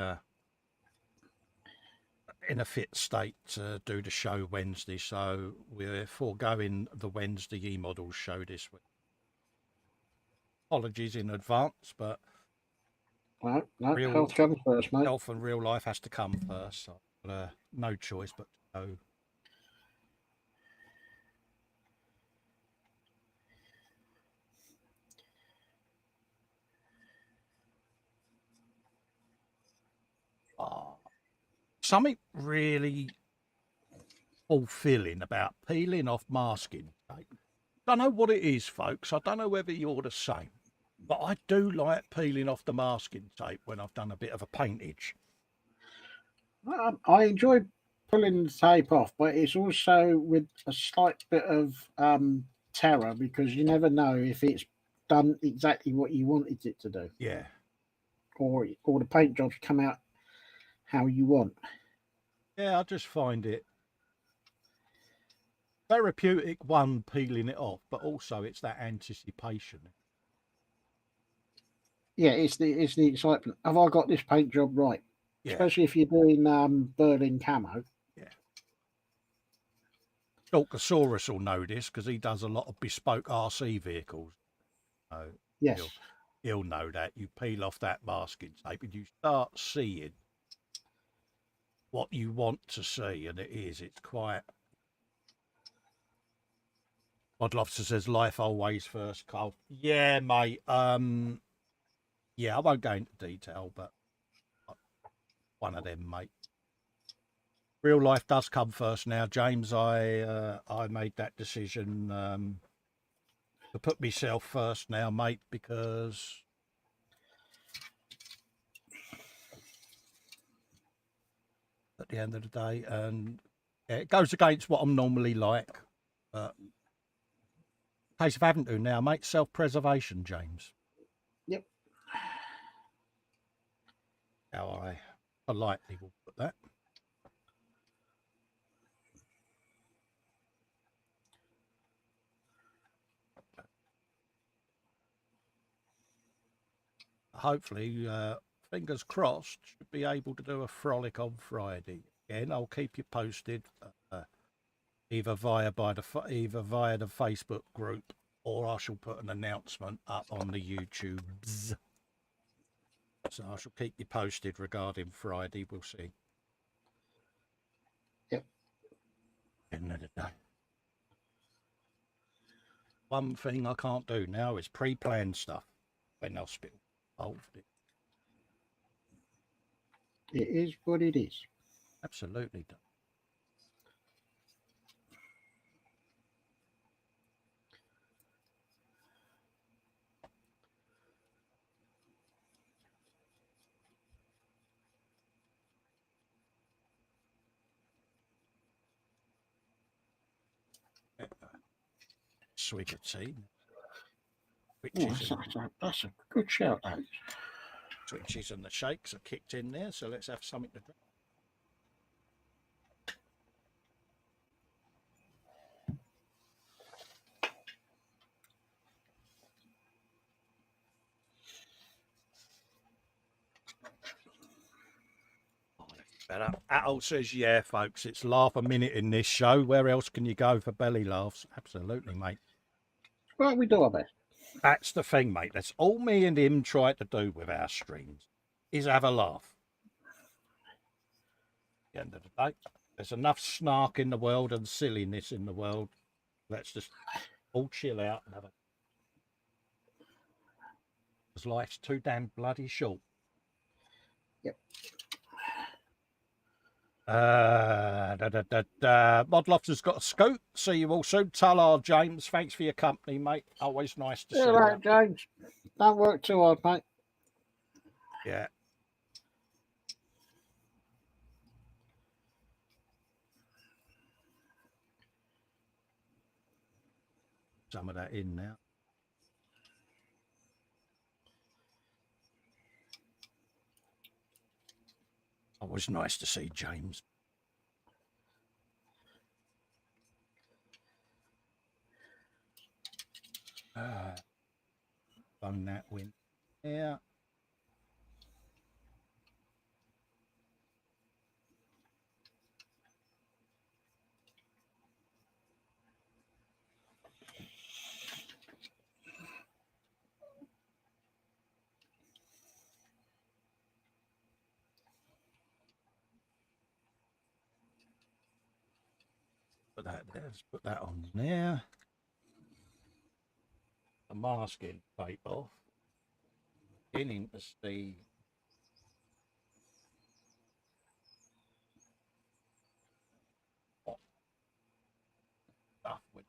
in a fit state to do the show Wednesday, so we're foregoing the Wednesday E-Models show this week. Apologies in advance, but No, health comes first, mate. Health and real life has to come first, so no choice but to go. Something really fulfilling about peeling off masking tape. Don't know what it is, folks. I don't know whether you're the same, but I do like peeling off the masking tape when I've done a bit of a paintage. I enjoy pulling the tape off, but it's also with a slight bit of terror because you never know if it's done exactly what you wanted it to do. Yeah. Or the paint jobs come out how you want. Yeah, I just find it therapeutic, one, peeling it off, but also it's that anticipation. Yeah, it's the excitement. Have I got this paint job right? Yeah. Especially if you're doing Berlin camo. Yeah. Stalkosaurus will know this because he does a lot of bespoke RC vehicles. So Yes. he'll know that. You peel off that masking tape and you start seeing what you want to see, and it's quite. Modlofter says life always first, Carl. Yeah, mate. Yeah, I won't go into detail, but one of them, mate. Real life does come first now, James. I made that decision to put myself first now, mate, because at the end of the day, and yeah, it goes against what I'm normally like. But in case of having to now, mate, self-preservation, James. Yep. How I politely will put that. Hopefully, fingers crossed, should be able to do a frolic on Friday. Again, I'll keep you posted, either via the Facebook group, or I shall put an announcement up on the YouTubes. So I shall keep you posted regarding Friday. We'll see. Yep. End of the day. One thing I can't do now is pre-planned stuff when hospital involved. It is what it is. Absolutely. Swig of tea. That's a good shout, that. Twitches and the shakes are kicked in there, so let's have something to drink. Better. Atol says, yeah, folks, it's laugh a minute in this show. Where else can you go for belly laughs? Absolutely, mate. Well, we do our best. That's the thing, mate. That's all me and him try to do with our streams, is have a laugh. At the end of the day, there's enough snark in the world and silliness in the world. Let's just all chill out and have a... Because life's too damn bloody short. Yep. Modlofter's got a scoop. See you all soon. Talar James, thanks for your company, mate. Always nice to see you. All right, James. Don't work too hard, mate. Yeah. Some of that in now. Always nice to see James. Bung that win. Yeah. Put that there. Let's put that on there. The masking tape off. Beginning to see what stuff with.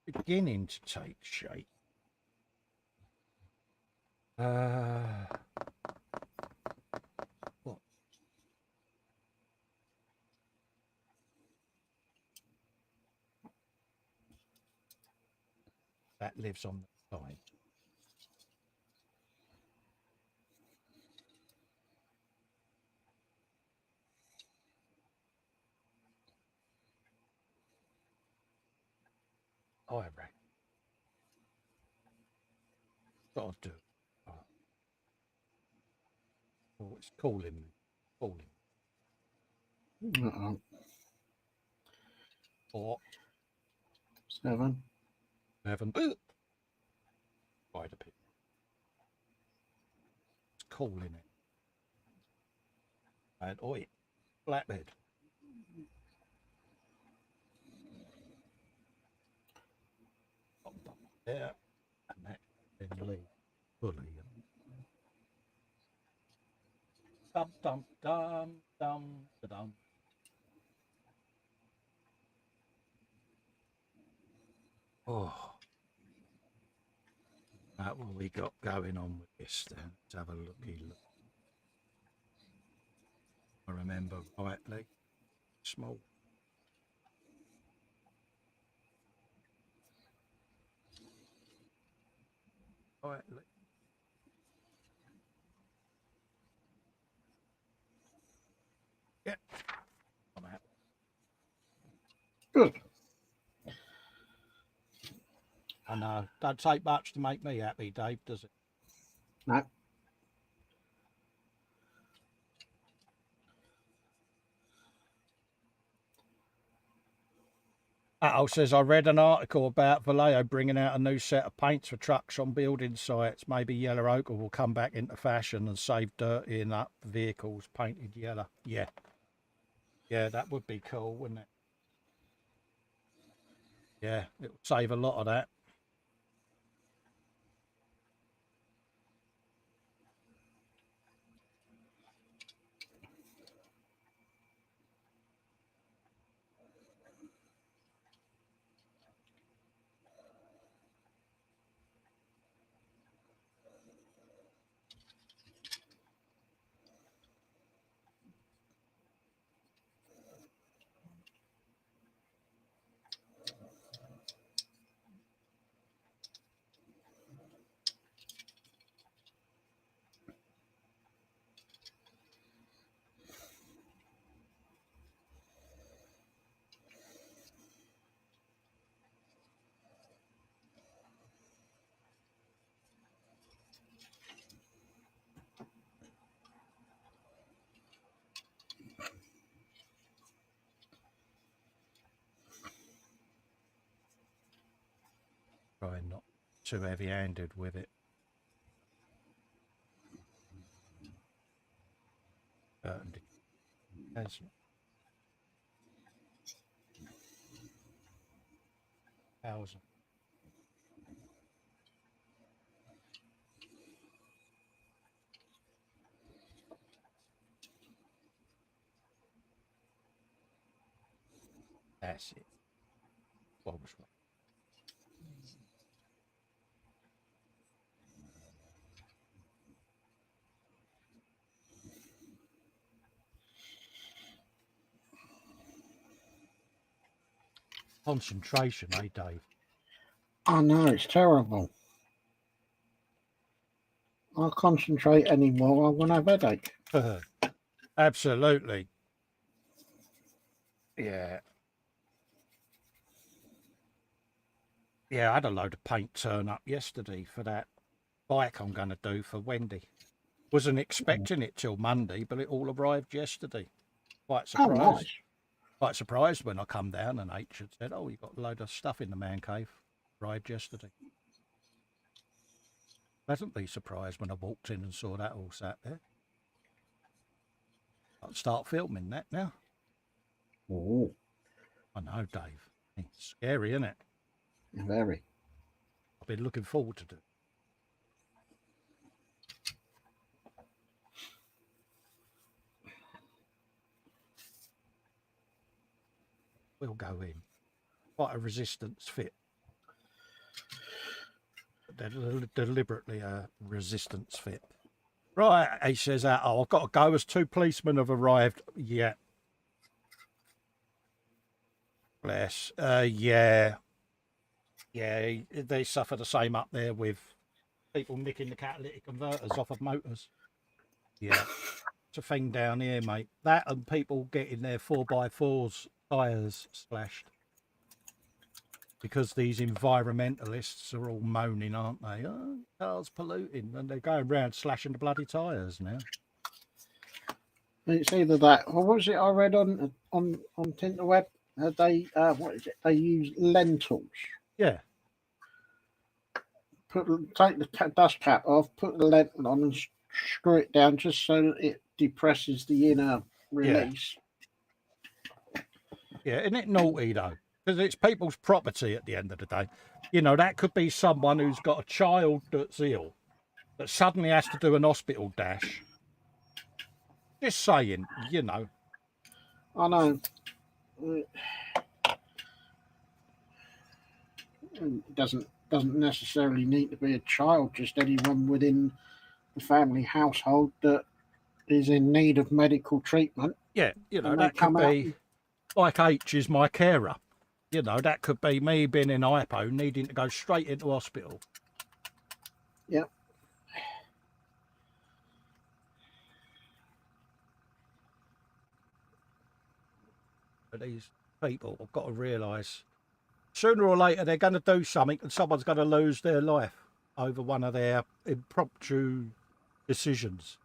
Beginning to take shape. What? That lives on the side. I reckon. Gotta do. It's calling. Calling. Uh-oh. 4, 7. 11. Quite a bit. It's calling it. And oi, flatbed. There, and that then leave fully. Dum dum dum dum dum. Oh, that what we got going on with this then. Let's have a looky look. I remember rightly. Small. Rightly. Yeah. I'm happy. Good. I know. Don't take much to make me happy, Dave, does it? No. Atto says, I read an article about Vallejo bringing out a new set of paints for trucks on building sites. Maybe yellow ochre will come back into fashion and save dirtying up vehicles painted yellow. Yeah. Yeah, that would be cool, wouldn't it? Yeah, it would save a lot of that. Try not too heavy-handed with it. That's thousand. That's it. What was right? Concentration, eh, Dave? I know, it's terrible. I'll concentrate anymore, I'm going to have a headache. Absolutely. Yeah. Yeah, I had a load of paint turn up yesterday for that bike I'm going to do for Wendy. Wasn't expecting it till Monday, but it all arrived yesterday. Quite surprised. Oh, nice. Quite surprised when I come down and H had said, "Oh, you got a load of stuff in the man cave." Arrived yesterday. Pleasantly surprised when I walked in and saw that all sat there. I'll start filming that now. Oh, I know, Dave. It's scary, isn't it? very. I've been looking forward to it. We'll go in. Quite a resistance fit. They're deliberately a resistance fit. Right, he says, oh, I've got to go as 2 policemen have arrived. Yeah. Bless. Yeah. Yeah, they suffer the same up there with people nicking the catalytic converters off of motors. Yeah. It's a thing down here, mate. That and people getting their 4x4s tyres slashed. Because these environmentalists are all moaning, aren't they? Oh, cars polluting. And they're going round slashing the bloody tyres now. It's either that or what was it I read on Tinterweb? They what is it? They use lentils. Yeah, Take the dust cap off, put the lentil on, and screw it down just so that it depresses the inner release. yeah. Isn't it naughty though? Because it's people's property at the end of the day. You know, that could be someone who's got a child that's ill, that suddenly has to do an hospital dash. Just saying, you know. I know. It doesn't necessarily need to be a child, just anyone within the family household that is in need of medical treatment. Yeah, you know, And they that could come out be like H is my carer. You know, that could be me being in hypo, needing to go straight into hospital. Yep. But these people have got to realise sooner or later they're going to do something and someone's going to lose their life over one of their impromptu decisions.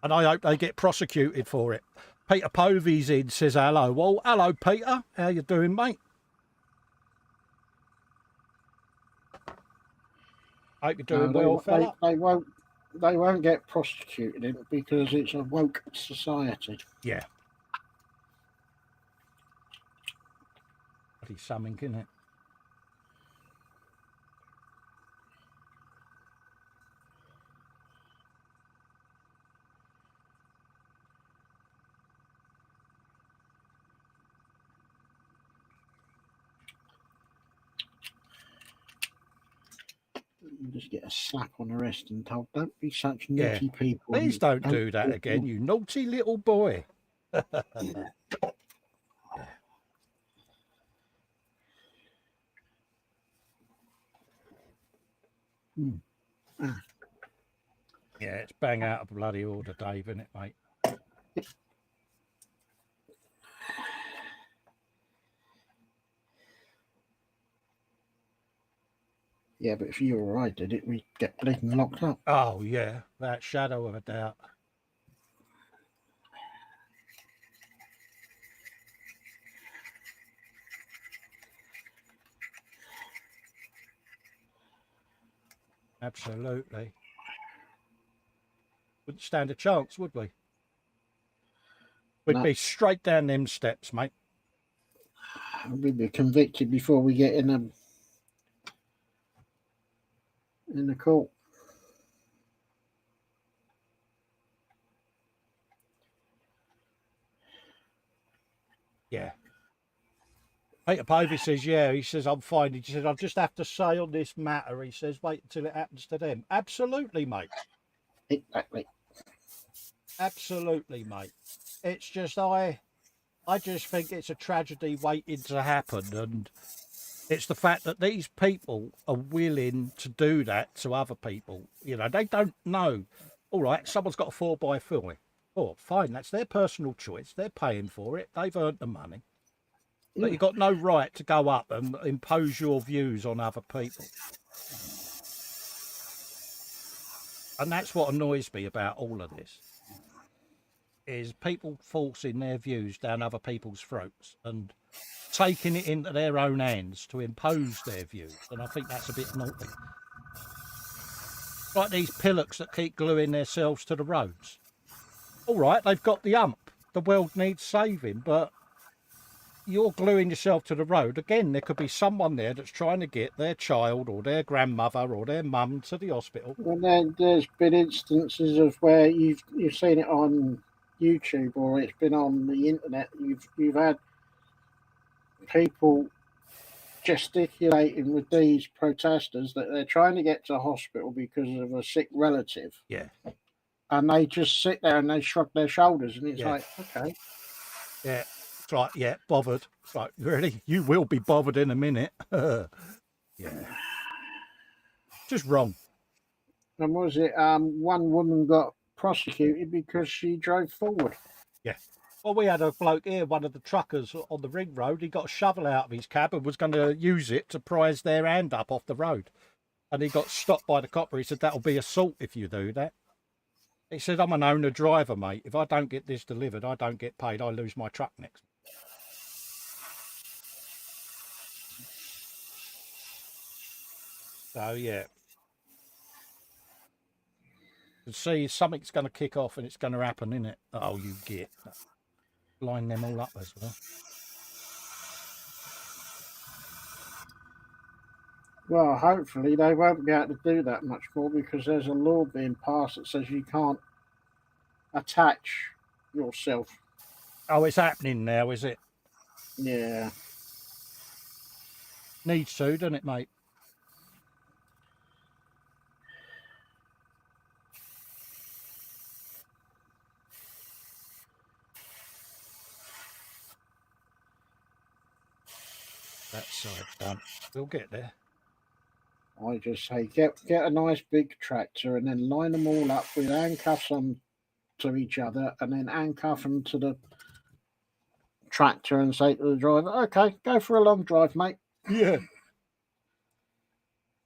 And I hope they get prosecuted for it. Peter Povey's in, says hello. Well, hello, Peter. How you doing, mate? Hope you're doing well, fella. They won't get prosecuted because it's a woke society. Yeah. Bloody something, isn't it? Just get a slap on the wrist and told, don't be such naughty people. Please don't do that again, you naughty little boy. Yeah, it's bang out of bloody order, Dave, isn't it, mate? Yeah, but if you or I did it, we'd get bleeding locked up. Oh, yeah, that shadow of a doubt. Absolutely. Wouldn't stand a chance, would we? We'd be straight down them steps, mate. We'd be convicted before we get in the court. Yeah. Peter Povey says, yeah, he says, I'm fine. He says, I'll just have to say on this matter, he says, wait until it happens to them. Absolutely, mate. Exactly. Absolutely, mate. It's just, I just think it's a tragedy waiting to happen. And it's the fact that these people are willing to do that to other people. You know, they don't know. All right, someone's got a 4x4. Oh, fine, that's their personal choice. They're paying for it. They've earned the money. But you've got no right to go up and impose your views on other people. And that's what annoys me about all of this, is people forcing their views down other people's throats and taking it into their own hands to impose their views. And I think that's a bit naughty. Like these pillocks that keep gluing themselves to the roads. All right, they've got the ump. The world needs saving, but you're gluing yourself to the road. Again, there could be someone there that's trying to get their child or their grandmother or their mum to the hospital. Well, there's been instances of where you've seen it on YouTube or it's been on the internet. You've had people gesticulating with these protesters that they're trying to get to hospital because of a sick relative. Yeah. And they just sit there and they shrug their shoulders, and it's like, okay. Yeah. It's like, yeah, bothered. It's like, really? You will be bothered in a minute. Yeah. Just wrong. And was it one woman got prosecuted because she drove forward? Yeah. Well, we had a bloke here, one of the truckers on the ring road. He got a shovel out of his cab and was going to use it to prise their hand up off the road. And he got stopped by the copper. He said, that'll be assault if you do that. He said, I'm an owner driver, mate. If I don't get this delivered, I don't get paid. I lose my truck next. So, yeah. You see, something's going to kick off and it's going to happen, innit? Oh, you get. Line them all up as well. Well, hopefully they won't be able to do that much more because there's a law being passed that says you can't attach yourself. Oh, it's happening now, is it? Yeah. Needs to, doesn't it, mate? That side done. We'll get there. I just say get a nice big tractor and then line them all up with handcuffs on to each other and then handcuff them to the tractor and say to the driver, okay, go for a long drive, mate. Yeah.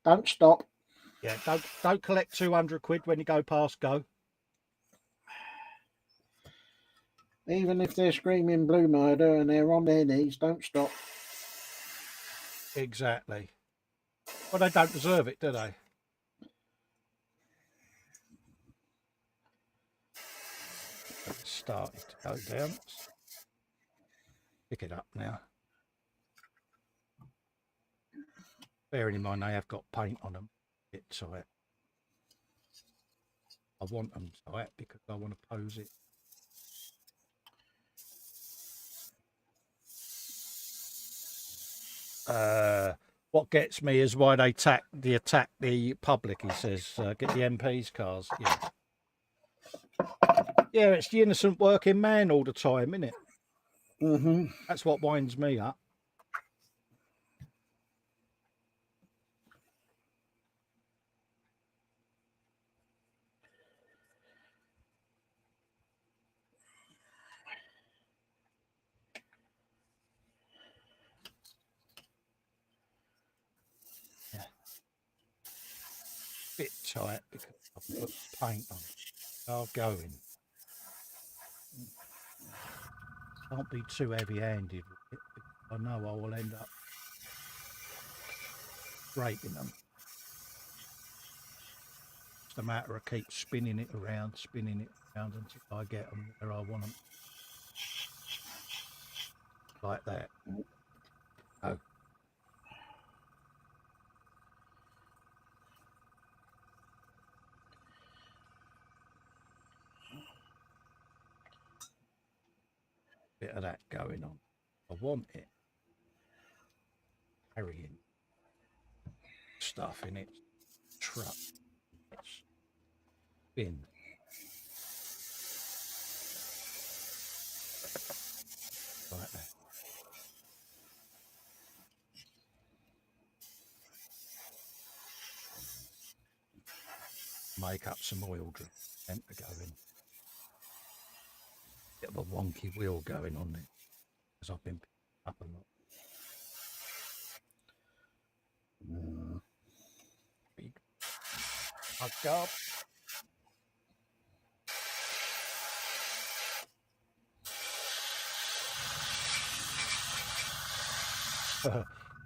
Don't stop. Yeah, don't collect 200 quid when you go past go. Even if they're screaming blue murder and they're on their knees, don't stop. Exactly. Well, they don't deserve it, do they? It's starting to go down. Pick it up now. Bearing in mind they have got paint on them. Bit tight. I want them tight because I want to pose it. What gets me is why they attack the public. He says, get the MP's cars. Yeah, yeah, it's the innocent working man all the time, isn't it? Mm-hmm. That's what winds me up. Bit tight because I've put paint on. I'll go in. Can't be too heavy-handed with it. I know I will end up breaking them. It's a matter of keep spinning it around until I get them where I want them. Like that. Oh. Bit of that going on. I want it carrying stuff in its truck, its bin. Like that. Make up some oil drip and to go in. Bit of a wonky wheel going on there because I've been picking up a lot. Big hug up.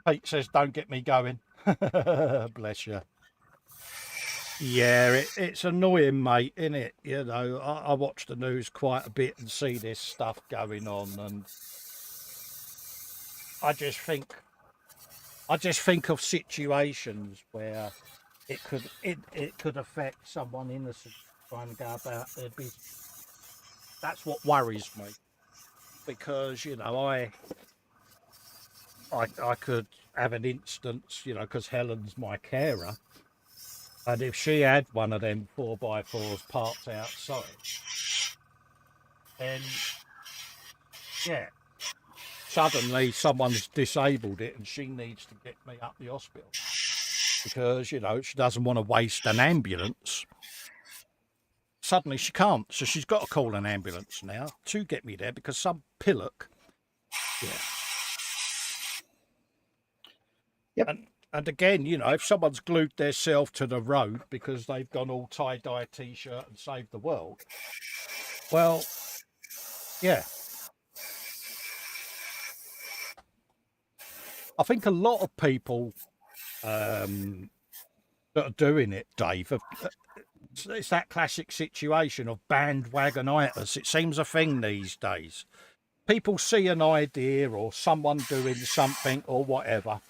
Pete says, don't get me going. Bless you. Yeah, it's annoying, mate, isn't it? You know, I watch the news quite a bit and see this stuff going on, and I just think of situations where it could affect someone innocent trying to go about their business. That's what worries me, because you know I could have an instance, you know, because Helen's my carer. And if she had one of them 4x4s parked outside, then, yeah, suddenly someone's disabled it and she needs to get me up the hospital because, you know, she doesn't want to waste an ambulance. Suddenly she can't, so she's got to call an ambulance now to get me there because some pillock, yeah. Yep. And again, you know, if someone's glued theirself to the road because they've gone all tie-dye T-shirt and saved the world, well, yeah. I think a lot of people that are doing it, Dave, it's that classic situation of bandwagonitis. It seems a thing these days. People see an idea or someone doing something or whatever,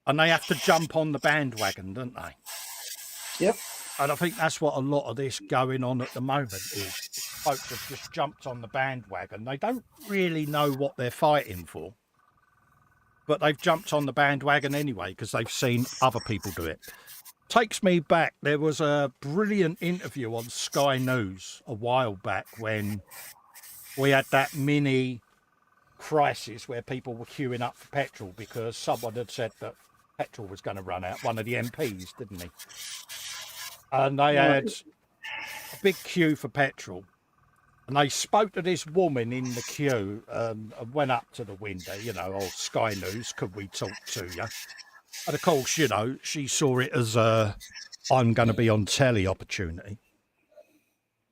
and they have to jump on the bandwagon, don't they? Yep. And I think that's what a lot of this going on at the moment is. Folks have just jumped on the bandwagon. They don't really know what they're fighting for, but they've jumped on the bandwagon anyway because they've seen other people do it. Takes me back. There was a brilliant interview on Sky News a while back when we had that mini crisis where people were queuing up for petrol because someone had said that petrol was going to run out. One of the MPs, didn't he? And they had a big queue for petrol. And they spoke to this woman in the queue and went up to the window, you know, oh, Sky News, could we talk to you? And of course, you know, she saw it as a I'm going to be on telly opportunity.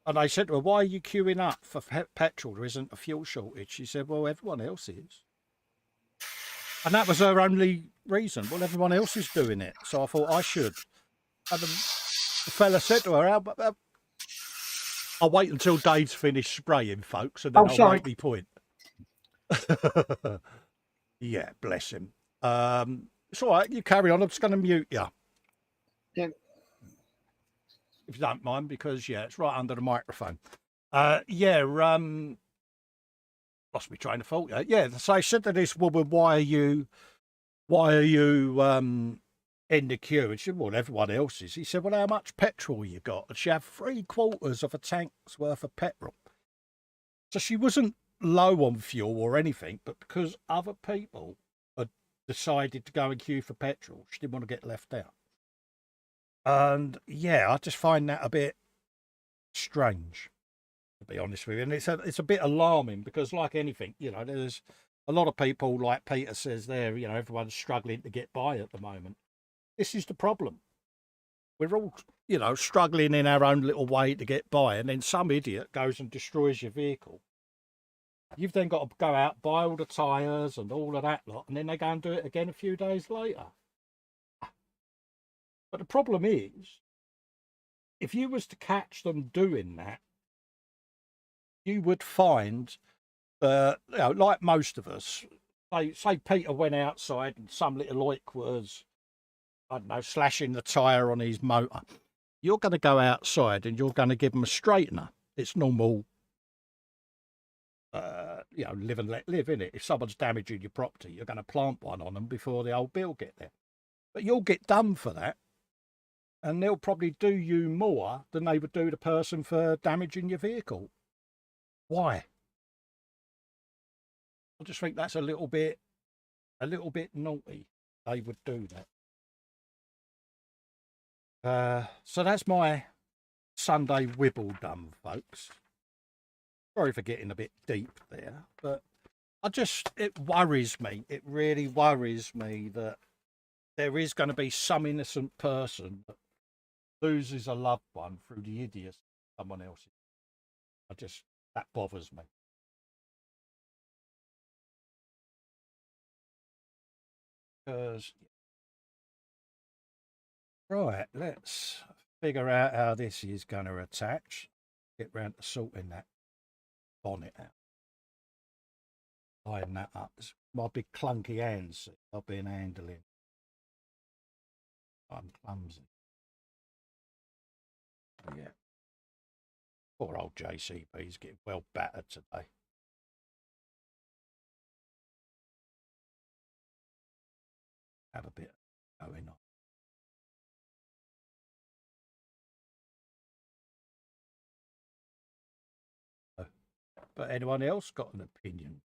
And I said to her, why are you queuing up for petrol? There isn't a fuel shortage. She said, well, everyone else is. And that was her only reason. Well, everyone else is doing it. So I thought I should. And the fella said to her, I'll wait until Dave's finished spraying, folks, and then I'll make me point. Yeah, bless him. It's all right. You carry on. I'm just going to mute you. Yeah. If you don't mind, because, yeah, it's right under the microphone. Lost me train of thought. Yeah, so I said to this woman, why are you in the queue? And she said, well, everyone else is. He said, well, how much petrol you got? And she had 3/4 of a tank's worth of petrol. So she wasn't low on fuel or anything, but because other people had decided to go and queue for petrol, she didn't want to get left out. And yeah, I just find that a bit strange, to be honest with you. And it's a bit alarming because, like anything, you know, there's a lot of people, like Peter says there, you know, everyone's struggling to get by at the moment. This is the problem. We're all, you know, struggling in our own little way to get by, and then some idiot goes and destroys your vehicle. You've then got to go out, buy all the tyres and all of that lot, and then they go and do it again a few days later. But the problem is, if you was to catch them doing that, you would find, you know, like most of us, say Peter went outside and some little oik was, I don't know, slashing the tyre on his motor. You're going to go outside and you're going to give him a straightener. It's normal, you know, live and let live, innit? If someone's damaging your property, you're going to plant one on them before the old bill get there. But you'll get done for that. And they'll probably do you more than they would do the person for damaging your vehicle. Why? I just think that's a little bit naughty. They would do that. So that's my Sunday wibble done, folks. Sorry for getting a bit deep there, but it worries me. It really worries me that there is going to be some innocent person that loses a loved one through the idiocy of someone else's. That bothers me. Because, right, let's figure out how this is going to attach. Get round to sorting that bonnet out. Line that up. It's my big clunky hands I've been handling. I'm clumsy. Yeah. Poor old JCB's getting well battered today. Have a bit going on. But anyone else got an opinion?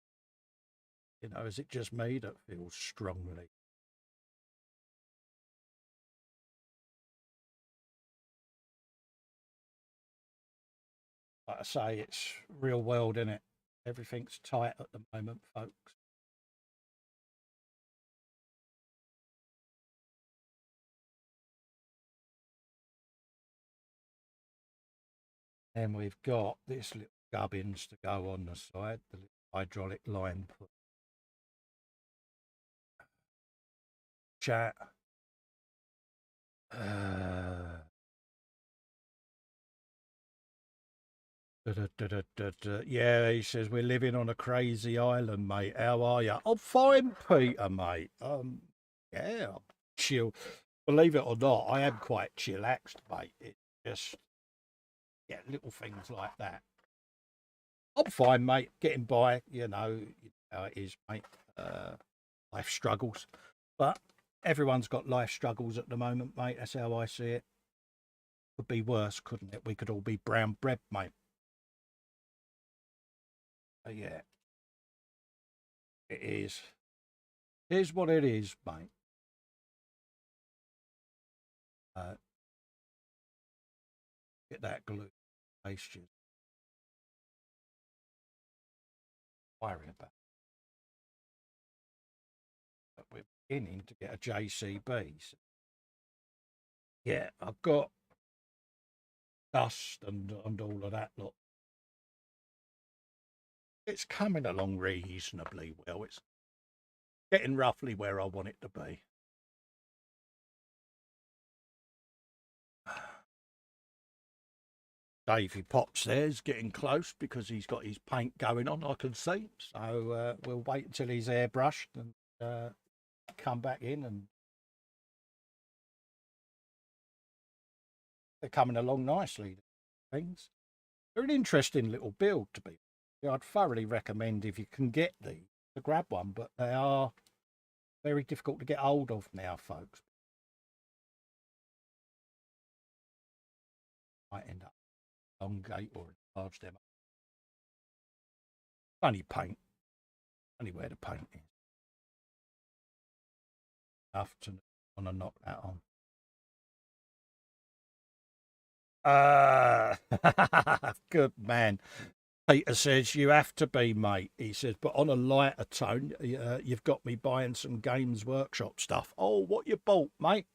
You know, is it just me that feels strongly? Like I say, it's real world, isn't it? Everything's tight at the moment, folks. And we've got this little gubbins to go on the side, the little hydraulic line put. Chat. Yeah, he says we're living on a crazy island, mate. How are you? I'm fine, Peter, mate. Yeah, I'm chill. Believe it or not, I am quite chillaxed, mate. It's just, yeah, little things like that. I'm fine, mate. Getting by, you know how it is, mate. Life struggles, but everyone's got life struggles at the moment, mate. That's how I see it. Could be worse, couldn't it? We could all be brown bread, mate. Yeah, it is. Here's what it is, mate. Get that glue paste you. Worry about. But we're beginning to get a JCB. So yeah, I've got dust and all of that lot. It's coming along reasonably well. It's getting roughly where I want it to be. Davey Pops there's getting close because he's got his paint going on, I can see. So we'll wait until he's airbrushed and come back in, and they're coming along nicely. Things. They're an interesting little build to be. I'd thoroughly recommend if you can get these to grab one, but they are very difficult to get hold of now, folks. Might end up long gate or enlarge them. Only paint. Only where the paint is. Enough to want to knock that on. Good man. Peter says, you have to be, mate. He says, but on a lighter tone, you've got me buying some Games Workshop stuff. Oh, what you bought, mate?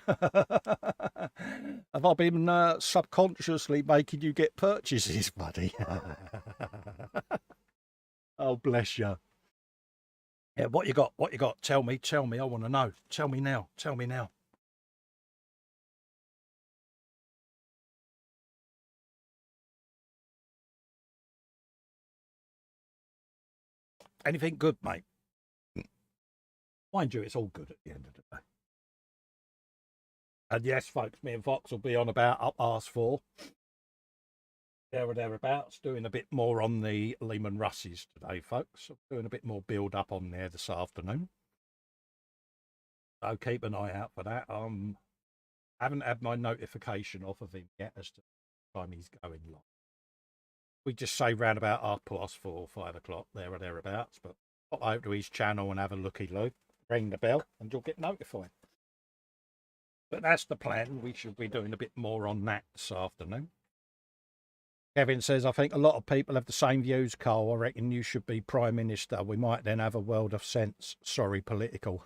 Have I been subconsciously making you get purchases, buddy? Oh, bless you. Yeah, what you got? What you got? Tell me. I want to know. Tell me now. Anything good, mate? Mind you, it's all good at the end of the day. And yes, folks, me and Fox will be on about up past 4. There or thereabouts, doing a bit more on the Lehman Russes today, folks. Doing a bit more build up on there this afternoon. So keep an eye out for that. Haven't had my notification off of him yet as to the time he's going live. We just say round about 4:30, 5 o'clock, there or thereabouts. But pop over to his channel and have a looky-loo. Ring the bell and you'll get notified. But that's the plan. We should be doing a bit more on that this afternoon. Kevin says, I think a lot of people have the same views, Carl. I reckon you should be Prime Minister. We might then have a world of sense. Sorry, political.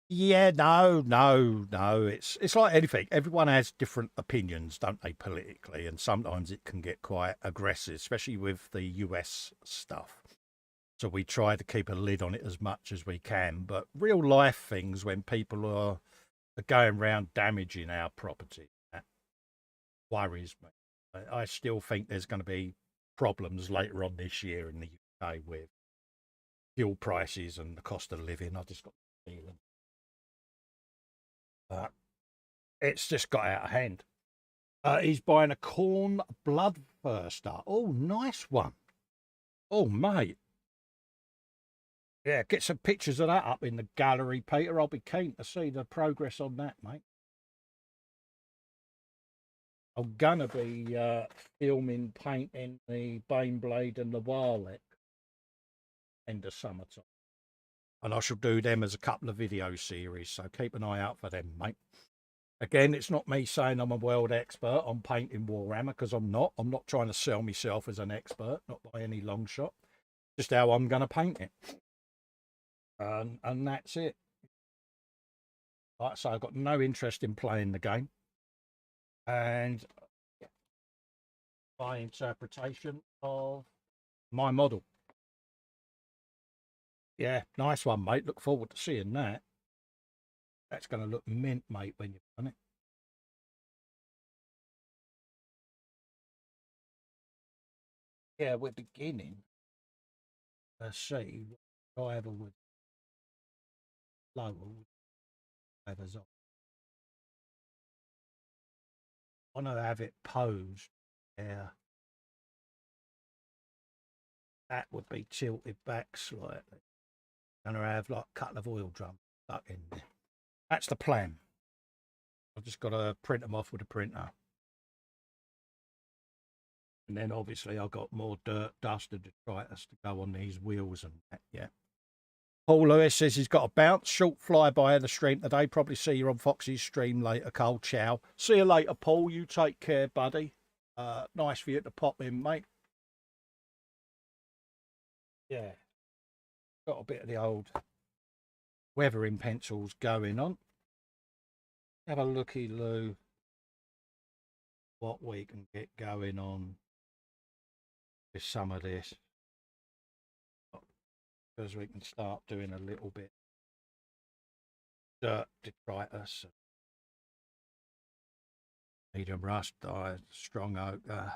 Yeah, no. It's like anything. Everyone has different opinions, don't they, politically? And sometimes it can get quite aggressive, especially with the US stuff. So we try to keep a lid on it as much as we can. But real life things, when people are going around damaging our property, that worries me. I still think there's going to be problems later on this year in the UK with fuel prices and the cost of living. I just got the feeling. But it's just got out of hand. He's buying a corn bloodthirster. Oh, nice one. Oh, mate. Yeah, get some pictures of that up in the gallery, Peter. I'll be keen to see the progress on that, mate. I'm gonna be filming painting the Baneblade and the Warlick end of summertime, and I shall do them as a couple of video series. So keep an eye out for them, mate. Again, it's not me saying I'm a world expert on painting Warhammer, because I'm not. I'm not trying to sell myself as an expert, not by any long shot. Just how I'm going to paint it, and that's it. Like I say, I've got no interest in playing the game, and my interpretation of my model. Yeah, nice one, mate. Look forward to seeing that. That's going to look mint, mate, when you've done it. Yeah, we're beginning to see what driver would lower drivers on. I want to have it posed. Yeah. That would be tilted back slightly. And I have like a couple of oil drums stuck in there. That's the plan. I've just got to print them off with a printer. And then obviously I've got more dirt, dust and detritus to go on these wheels and that, yeah. Paul Lewis says he's got a bounce, short flyby of the stream today. Probably see you on Foxy's stream later, Cole. Ciao. See you later, Paul. You take care, buddy. Nice for you to pop in, mate. Yeah. Got a bit of the old weathering pencils going on. Have a looky, Lou, what we can get going on with some of this. Because we can start doing a little bit dirt detritus, medium rust dye, strong ochre.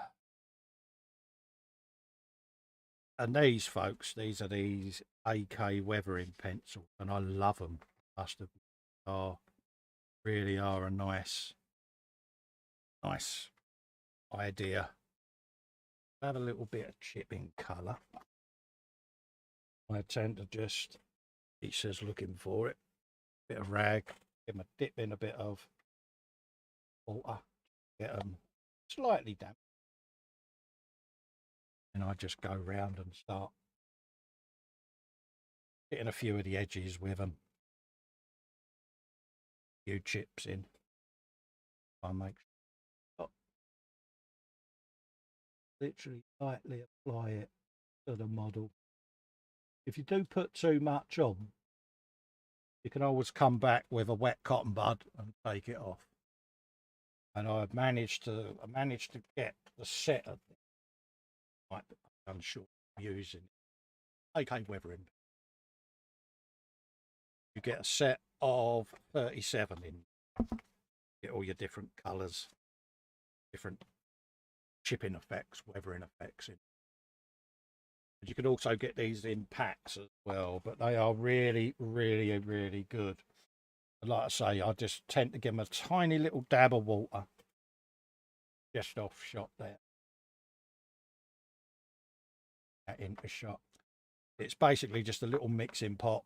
And these folks, these are these AK weathering pencils, and I love them. Must have really are a nice idea. Have a little bit of chipping colour. I tend to just, he says, looking for it. Bit of rag, give them a dip in a bit of water, get them slightly damp. And I just go round and start getting a few of the edges with them. A few chips in. I make sure. Literally lightly apply it to the model. If you do put too much on, you can always come back with a wet cotton bud and take it off. And I've managed to get the set of it. I'm unsure using AK weathering. You get a set of 37 in. Get all your different colours, different chipping effects, weathering effects in. You can also get these in packs as well, but they are really, really, really good. And like I say, I just tend to give them a tiny little dab of water just off shot there. That into shot. It's basically just a little mixing pot,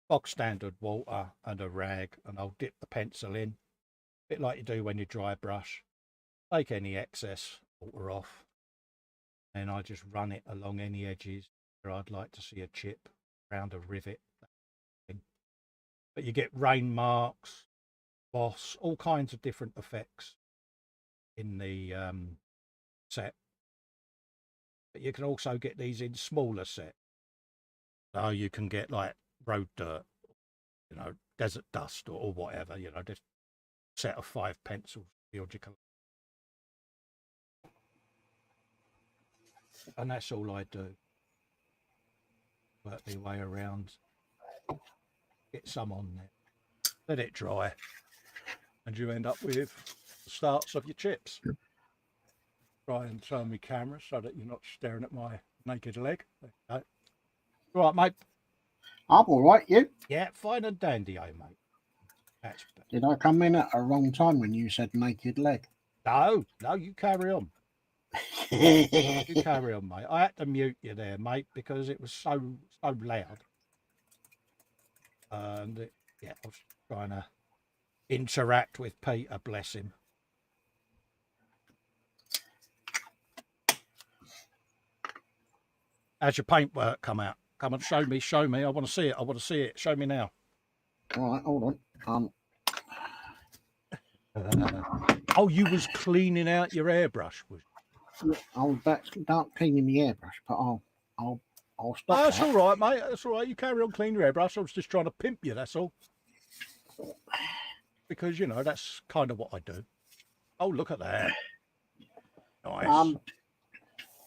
box standard water and a rag, and I'll dip the pencil in, a bit like you do when you dry brush. Take any excess water off. And I just run it along any edges where I'd like to see a chip around a rivet. But you get rain marks, boss, all kinds of different effects in the set. But you can also get these in smaller sets. So you can get like road dirt, you know, desert dust or whatever, you know, just a set of 5 pencils. And that's all I do. Work my way around, get some on there, let it dry, and you end up with the starts of your chips. Try and turn my camera so that you're not staring at my naked leg. There you go. Right, mate. I'm all right, you? Yeah, fine and dandy, eh, mate? That's better. Did I come in at a wrong time when you said naked leg? No, you carry on. You carry on, mate. I had to mute you there, mate, because it was so loud. And yeah, I was trying to interact with Peter, bless him. How's your paintwork come out? Come and show me. I want to see it. Show me now. All right, hold on. Oh, you was cleaning out your airbrush, was you? I was back start cleaning the airbrush, but I'll stop. Oh, that's all right, mate. That's all right. You carry on cleaning your airbrush. I was just trying to pimp you. That's all. Because you know that's kind of what I do. Oh, look at that. Nice.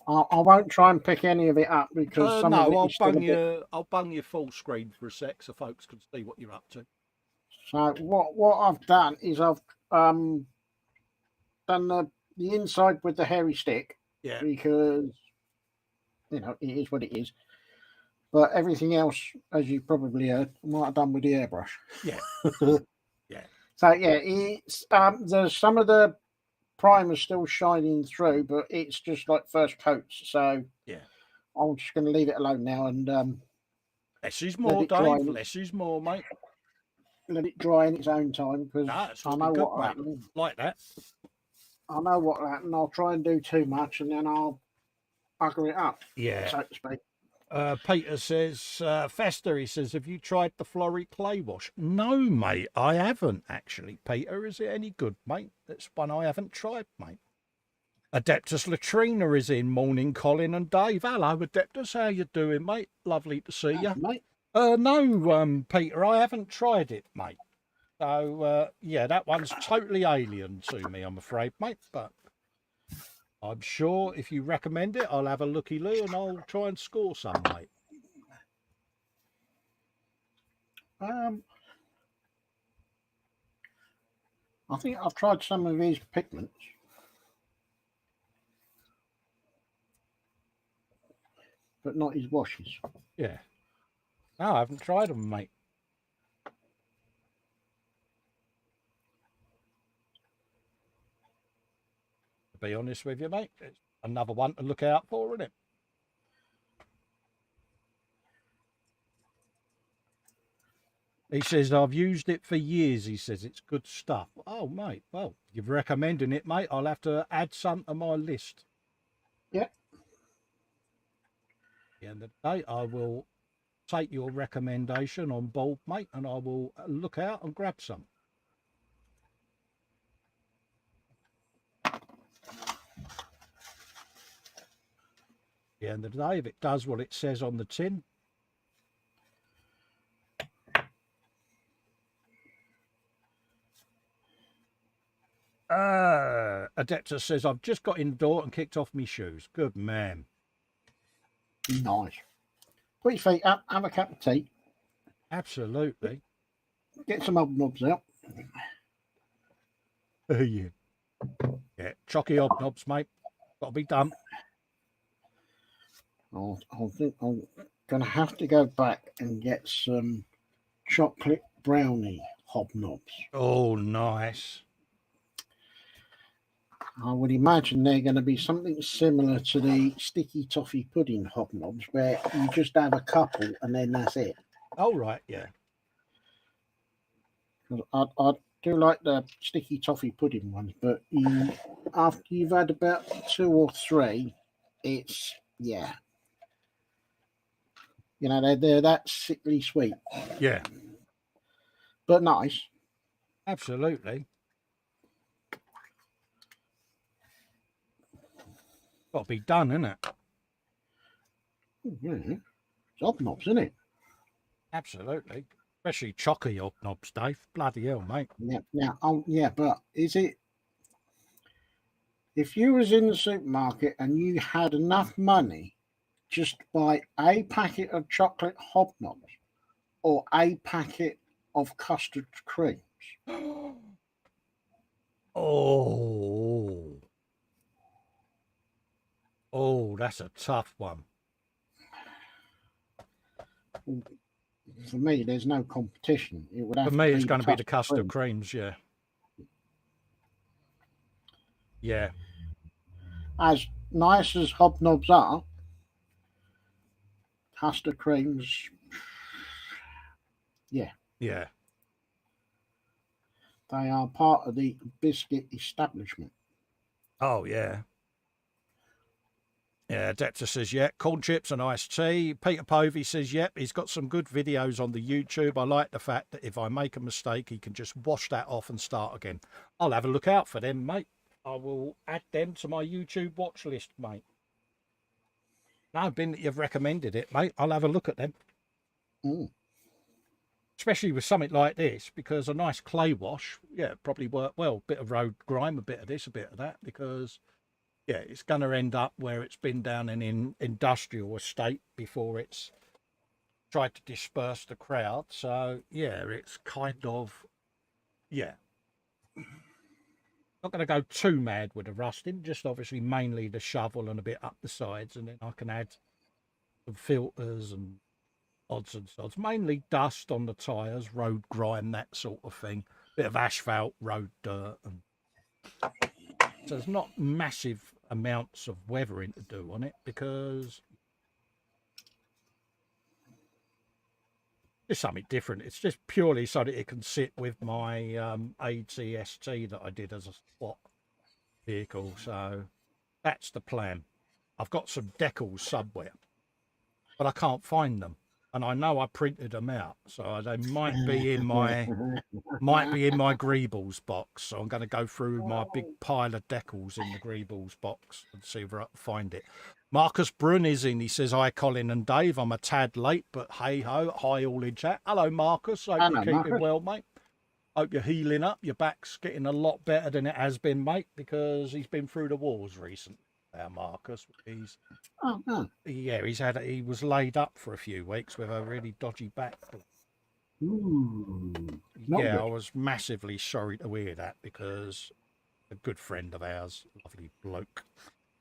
I won't try and pick any of it up because some of it No, is still a bit. I'll bung your full screen for a sec so folks can see what you're up to. So what I've done is I've done the inside with the hairy stick. Yeah. Because it is what it is. But everything else, as you probably heard, I might have done with the airbrush. Yeah. Yeah. So yeah, it's there's some of the primer still shining through, but it's just like first coats. So Yeah. I'm just going to leave it alone now and less is more, Dave. Less is more, mate. Let it dry in its own time because I know good, what happened. Like that. I know what happened. I'll try and do too much and then I'll bugger it up. Yeah. So to speak. Peter says, Festa, he says, have you tried the Florrie clay wash? No, mate, I haven't actually. Peter, is it any good, mate? That's one I haven't tried, mate. Adeptus Latrina is in. Morning, Colin and Dave. Hello, Adeptus. How you doing, mate? Lovely to see you. Mate. No, Peter, I haven't tried it, mate. So, yeah, that one's totally alien to me, I'm afraid, mate. But I'm sure if you recommend it, I'll have a looky-loo and I'll try and score some, mate. I think I've tried some of his pigments. But not his washes. Yeah. No, I haven't tried them, mate. To be honest with you, mate, it's another one to look out for, isn't it? He says, I've used it for years. He says, it's good stuff. Oh, mate, well, you're recommending it, mate. I'll have to add some to my list. Yeah. At the end of the day, I will take your recommendation on board, mate, and I will look out and grab some. At the end of the day, if it does what it says on the tin, Adeptus says, I've just got indoor and kicked off my shoes. Good man. Nice. Put your feet up, have a cup of tea. Absolutely. Get some hobnobs out. Yeah. Yeah, chocky hobnobs, mate. Got to be done. I think I'm going to have to go back and get some chocolate brownie hobnobs. Oh, nice. I would imagine they're going to be something similar to the sticky toffee pudding hobnobs, where you just have a couple and then that's it. Oh, right, yeah. I do like the sticky toffee pudding ones, but after you've had about 2 or 3, it's, yeah. You know, they're that sickly sweet. Yeah. But nice. Absolutely. Got to be done, isn't it? Yeah. It's hobnobs, isn't it? Absolutely. Especially chocky hobnobs, Dave. Bloody hell, mate. Yeah, but is it... If you was in the supermarket and you had enough money just to buy a packet of chocolate hobnobs or a packet of custard creams... Oh, that's a tough one. For me, there's no competition. It would have For me, to it's going to be the custard cream. creams, yeah. Yeah. As nice as hobnobs are, custard creams, yeah. Yeah. They are part of the biscuit establishment. Oh, yeah. Yeah, Depta says, yeah, corn chips and iced tea. Peter Povey says, yep, he's got some good videos on the YouTube. I like the fact that if I make a mistake, he can just wash that off and start again. I'll have a look out for them, mate. I will add them to my YouTube watch list, mate. No, being that you've recommended it, mate, I'll have a look at them. Mm. Especially with something like this, because a nice clay wash, yeah, probably work well. Bit of road grime, a bit of this, a bit of that, because yeah, it's going to end up where it's been down in an industrial estate before it's tried to disperse the crowd. So yeah, it's kind of, yeah, not going to go too mad with the rusting, just obviously mainly the shovel and a bit up the sides, and then I can add some filters and odds and sods, mainly dust on the tyres, road grime, that sort of thing, bit of asphalt, road dirt, and so there's not massive amounts of weathering to do on it because it's something different. It's just purely so that it can sit with my ATST that I did as a squat vehicle. So that's the plan. I've got some decals somewhere, but I can't find them, and I know I printed them out, so they might be in my Greebles box. So I'm going to go through my big pile of decals in the Greebles box and see if I can find it. Marcus Brun is in. He says, "Hi, Colin and Dave. I'm a tad late, but hey ho. Hi, all in chat. Hello, Marcus. Hope you're keeping well, mate. Hope you're healing up. Your back's getting a lot better than it has been, mate, because he's been through the wars recently. Marcus, he was laid up for a few weeks with a really dodgy back. Good. I was massively sorry to hear that because a good friend of ours, lovely bloke,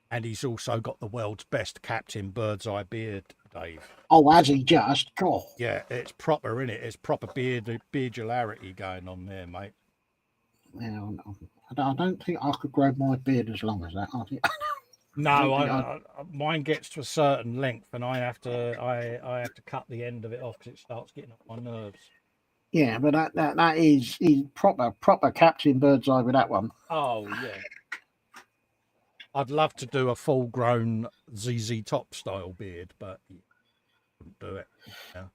and he's also got the world's best Captain Bird's Eye beard, Dave. Oh, has he just? God. Yeah, it's proper, isn't it? It's proper beardularity going on there, mate. Yeah, I don't think I could grow my beard as long as that. No, mine gets to a certain length, and I have to cut the end of it off because it starts getting on my nerves. Yeah, but that is proper Captain Bird's Eye with that one. Oh yeah, I'd love to do a full-grown ZZ Top style beard, but couldn't do it. Yeah.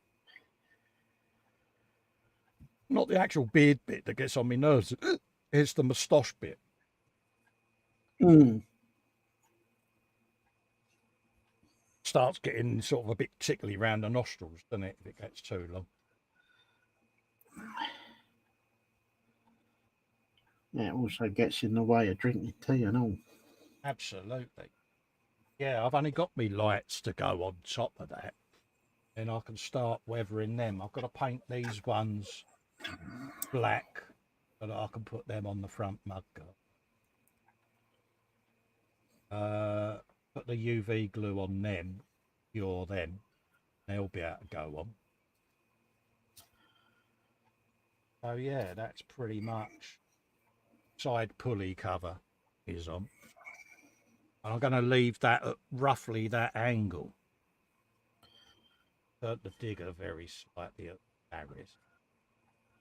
Not the actual beard bit that gets on my nerves; it's the moustache bit. Starts getting sort of a bit tickly around the nostrils, doesn't it, if it gets too long? Yeah, it also gets in the way of drinking tea and all. Absolutely. Yeah, I've only got me lights to go on top of that, and I can start weathering them. I've got to paint these ones black so that I can put them on the front mudguard. Put the UV glue on them, they'll be able to go on. So yeah, that's pretty much side pulley cover is on. And I'm going to leave that at roughly that angle. Turn the digger very slightly at areas.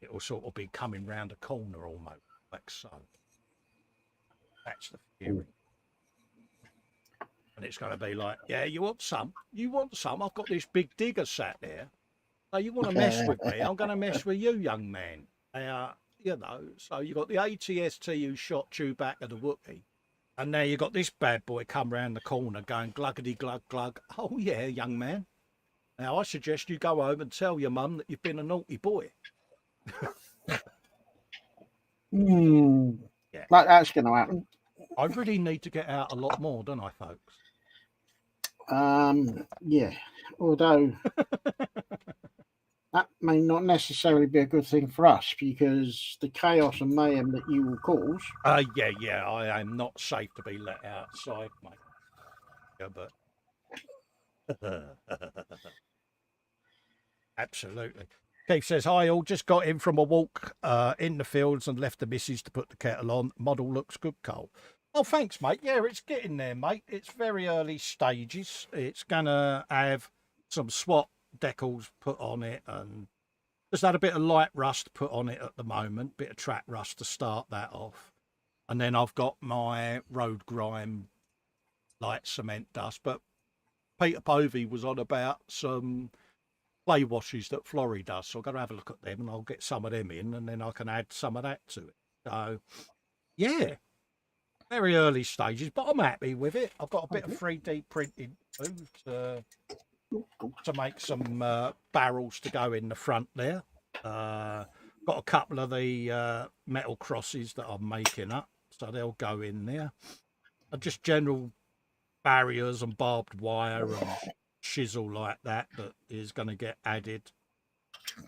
It will sort of be coming round a corner almost, like so. That's the theory. And it's going to be like, yeah, you want some? You want some? I've got this big digger sat there. So you want to mess with me? I'm going to mess with you, young man. So you got the ATST who shot you back at the Wookiee. And now you got this bad boy come round the corner going gluggity glug glug. Oh, yeah, young man. Now, I suggest you go home and tell your mum that you've been a naughty boy. Yeah. Like that's going to happen. I really need to get out a lot more, don't I, folks? Yeah. Although that may not necessarily be a good thing for us because the chaos and mayhem that you will cause. Yeah. I am not safe to be let outside, mate. Yeah, but absolutely. Keith says, "Hi all, just got in from a walk in the fields and left the missus to put the kettle on. Model looks good, Cole." Oh, thanks, mate. Yeah, it's getting there, mate. It's very early stages. It's gonna have some SWAT decals put on it and just had a bit of light rust put on it at the moment, bit of track rust to start that off. And then I've got my road grime light cement dust. But Peter Povey was on about some clay washes that Florrie does, so I've got to have a look at them and I'll get some of them in and then I can add some of that to it. So yeah, very early stages, but I'm happy with it. I've got a bit of 3D printing to make some barrels to go in the front there. Got a couple of the metal crosses that I'm making up, so they'll go in there. just general barriers and barbed wire and chisel like that is going to get added.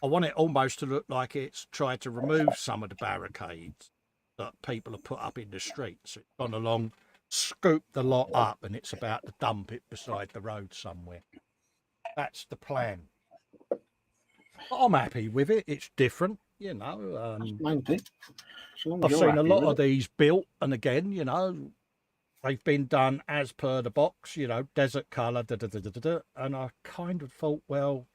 I want it almost to look like it's tried to remove some of the barricades that people have put up in the streets. It's gone along, scooped the lot up, and it's about to dump it beside the road somewhere. That's the plan. But I'm happy with it. It's different, you know. I've seen a lot of these built, and again, you know, they've been done as per the box, you know, desert colour, and I kind of thought, well,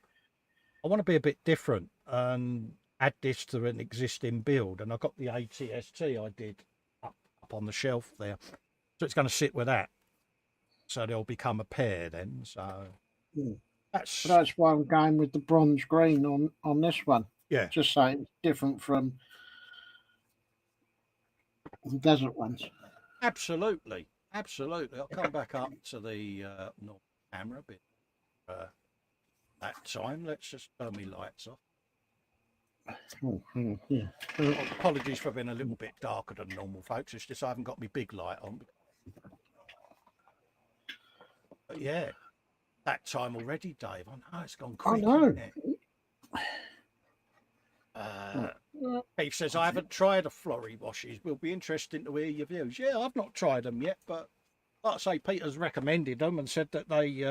I want to be a bit different and add this to an existing build. And I got the ATST I did up on the shelf there. So it's going to sit with that. So they'll become a pair then. So that's why I'm going with the bronze green on this one. Yeah. Just so it's different from the desert ones. Absolutely. Absolutely. I'll come back up to the normal camera a bit. That time, let's just turn my lights off. Yeah. Apologies for being a little bit darker than normal, folks. It's just I haven't got my big light on. But yeah, that time already, Dave. I know it's gone quick. I know. Keith says, I haven't tried a flurry washes. Will be interesting to hear your views. Yeah, I've not tried them yet, but like I say, Peter's recommended them and said that they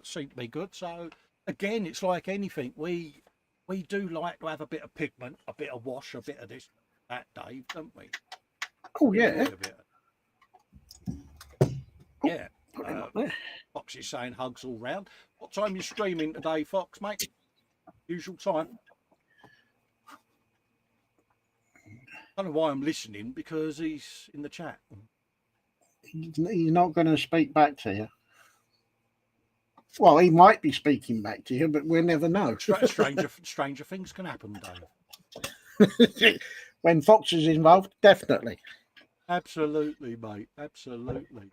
seem to be good. So again, it's like anything. We do like to have a bit of pigment, a bit of wash, a bit of this, that, Dave, don't we? Oh, yeah. Yeah. Fox is saying hugs all round. What time are you streaming today, Fox, mate? Usual time. I don't know why I'm listening, because he's in the chat. He's not going to speak back to you. Well, he might be speaking back to you, but we'll never know. Stranger things can happen, Dave. When Fox is involved, definitely. Absolutely, mate. Absolutely.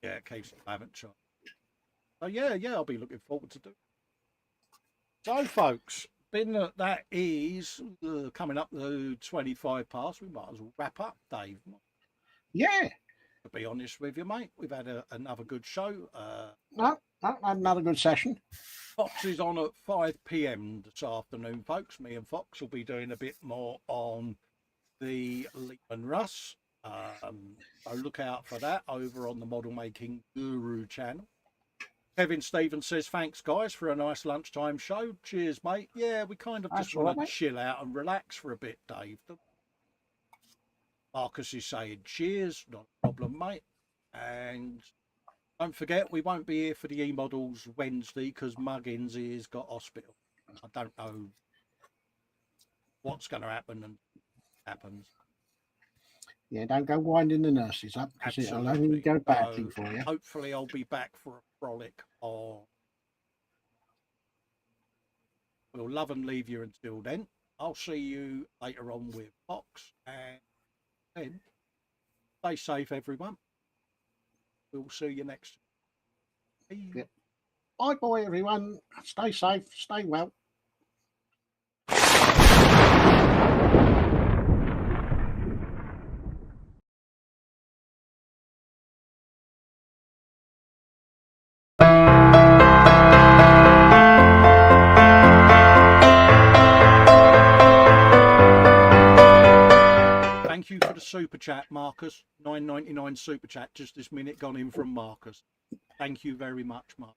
Yeah, in case I haven't tried. So yeah, I'll be looking forward to do it. So, folks, being that is coming up to 25 past, we might as well wrap up, Dave. Yeah. To be honest with you, mate, we've had another good show. Another good session. Fox is on at 5 p.m. this afternoon, folks. Me and Fox will be doing a bit more on the Leapman Russ. So look out for that over on the Model Making Guru channel. Kevin Stevens says, thanks, guys, for a nice lunchtime show. Cheers, mate. Yeah, we kind of just want to chill out and relax for a bit, Dave. Marcus is saying, cheers, not a problem, mate. And don't forget, we won't be here for the E-Models Wednesday because Muggins has got hospital. I don't know what's going to happen and happens. Yeah, don't go winding the nurses up because it'll only go badly for you. Hopefully I'll be back for a frolic on. We'll love and leave you until then. I'll see you later on with Fox, and then stay safe, everyone. We'll see you next time. Yeah. Bye, boy, everyone. Stay safe. Stay well. Thank you for the super chat, Marcus. $9.99 super chat just this minute gone in from Marcus. Thank you very much, Mark.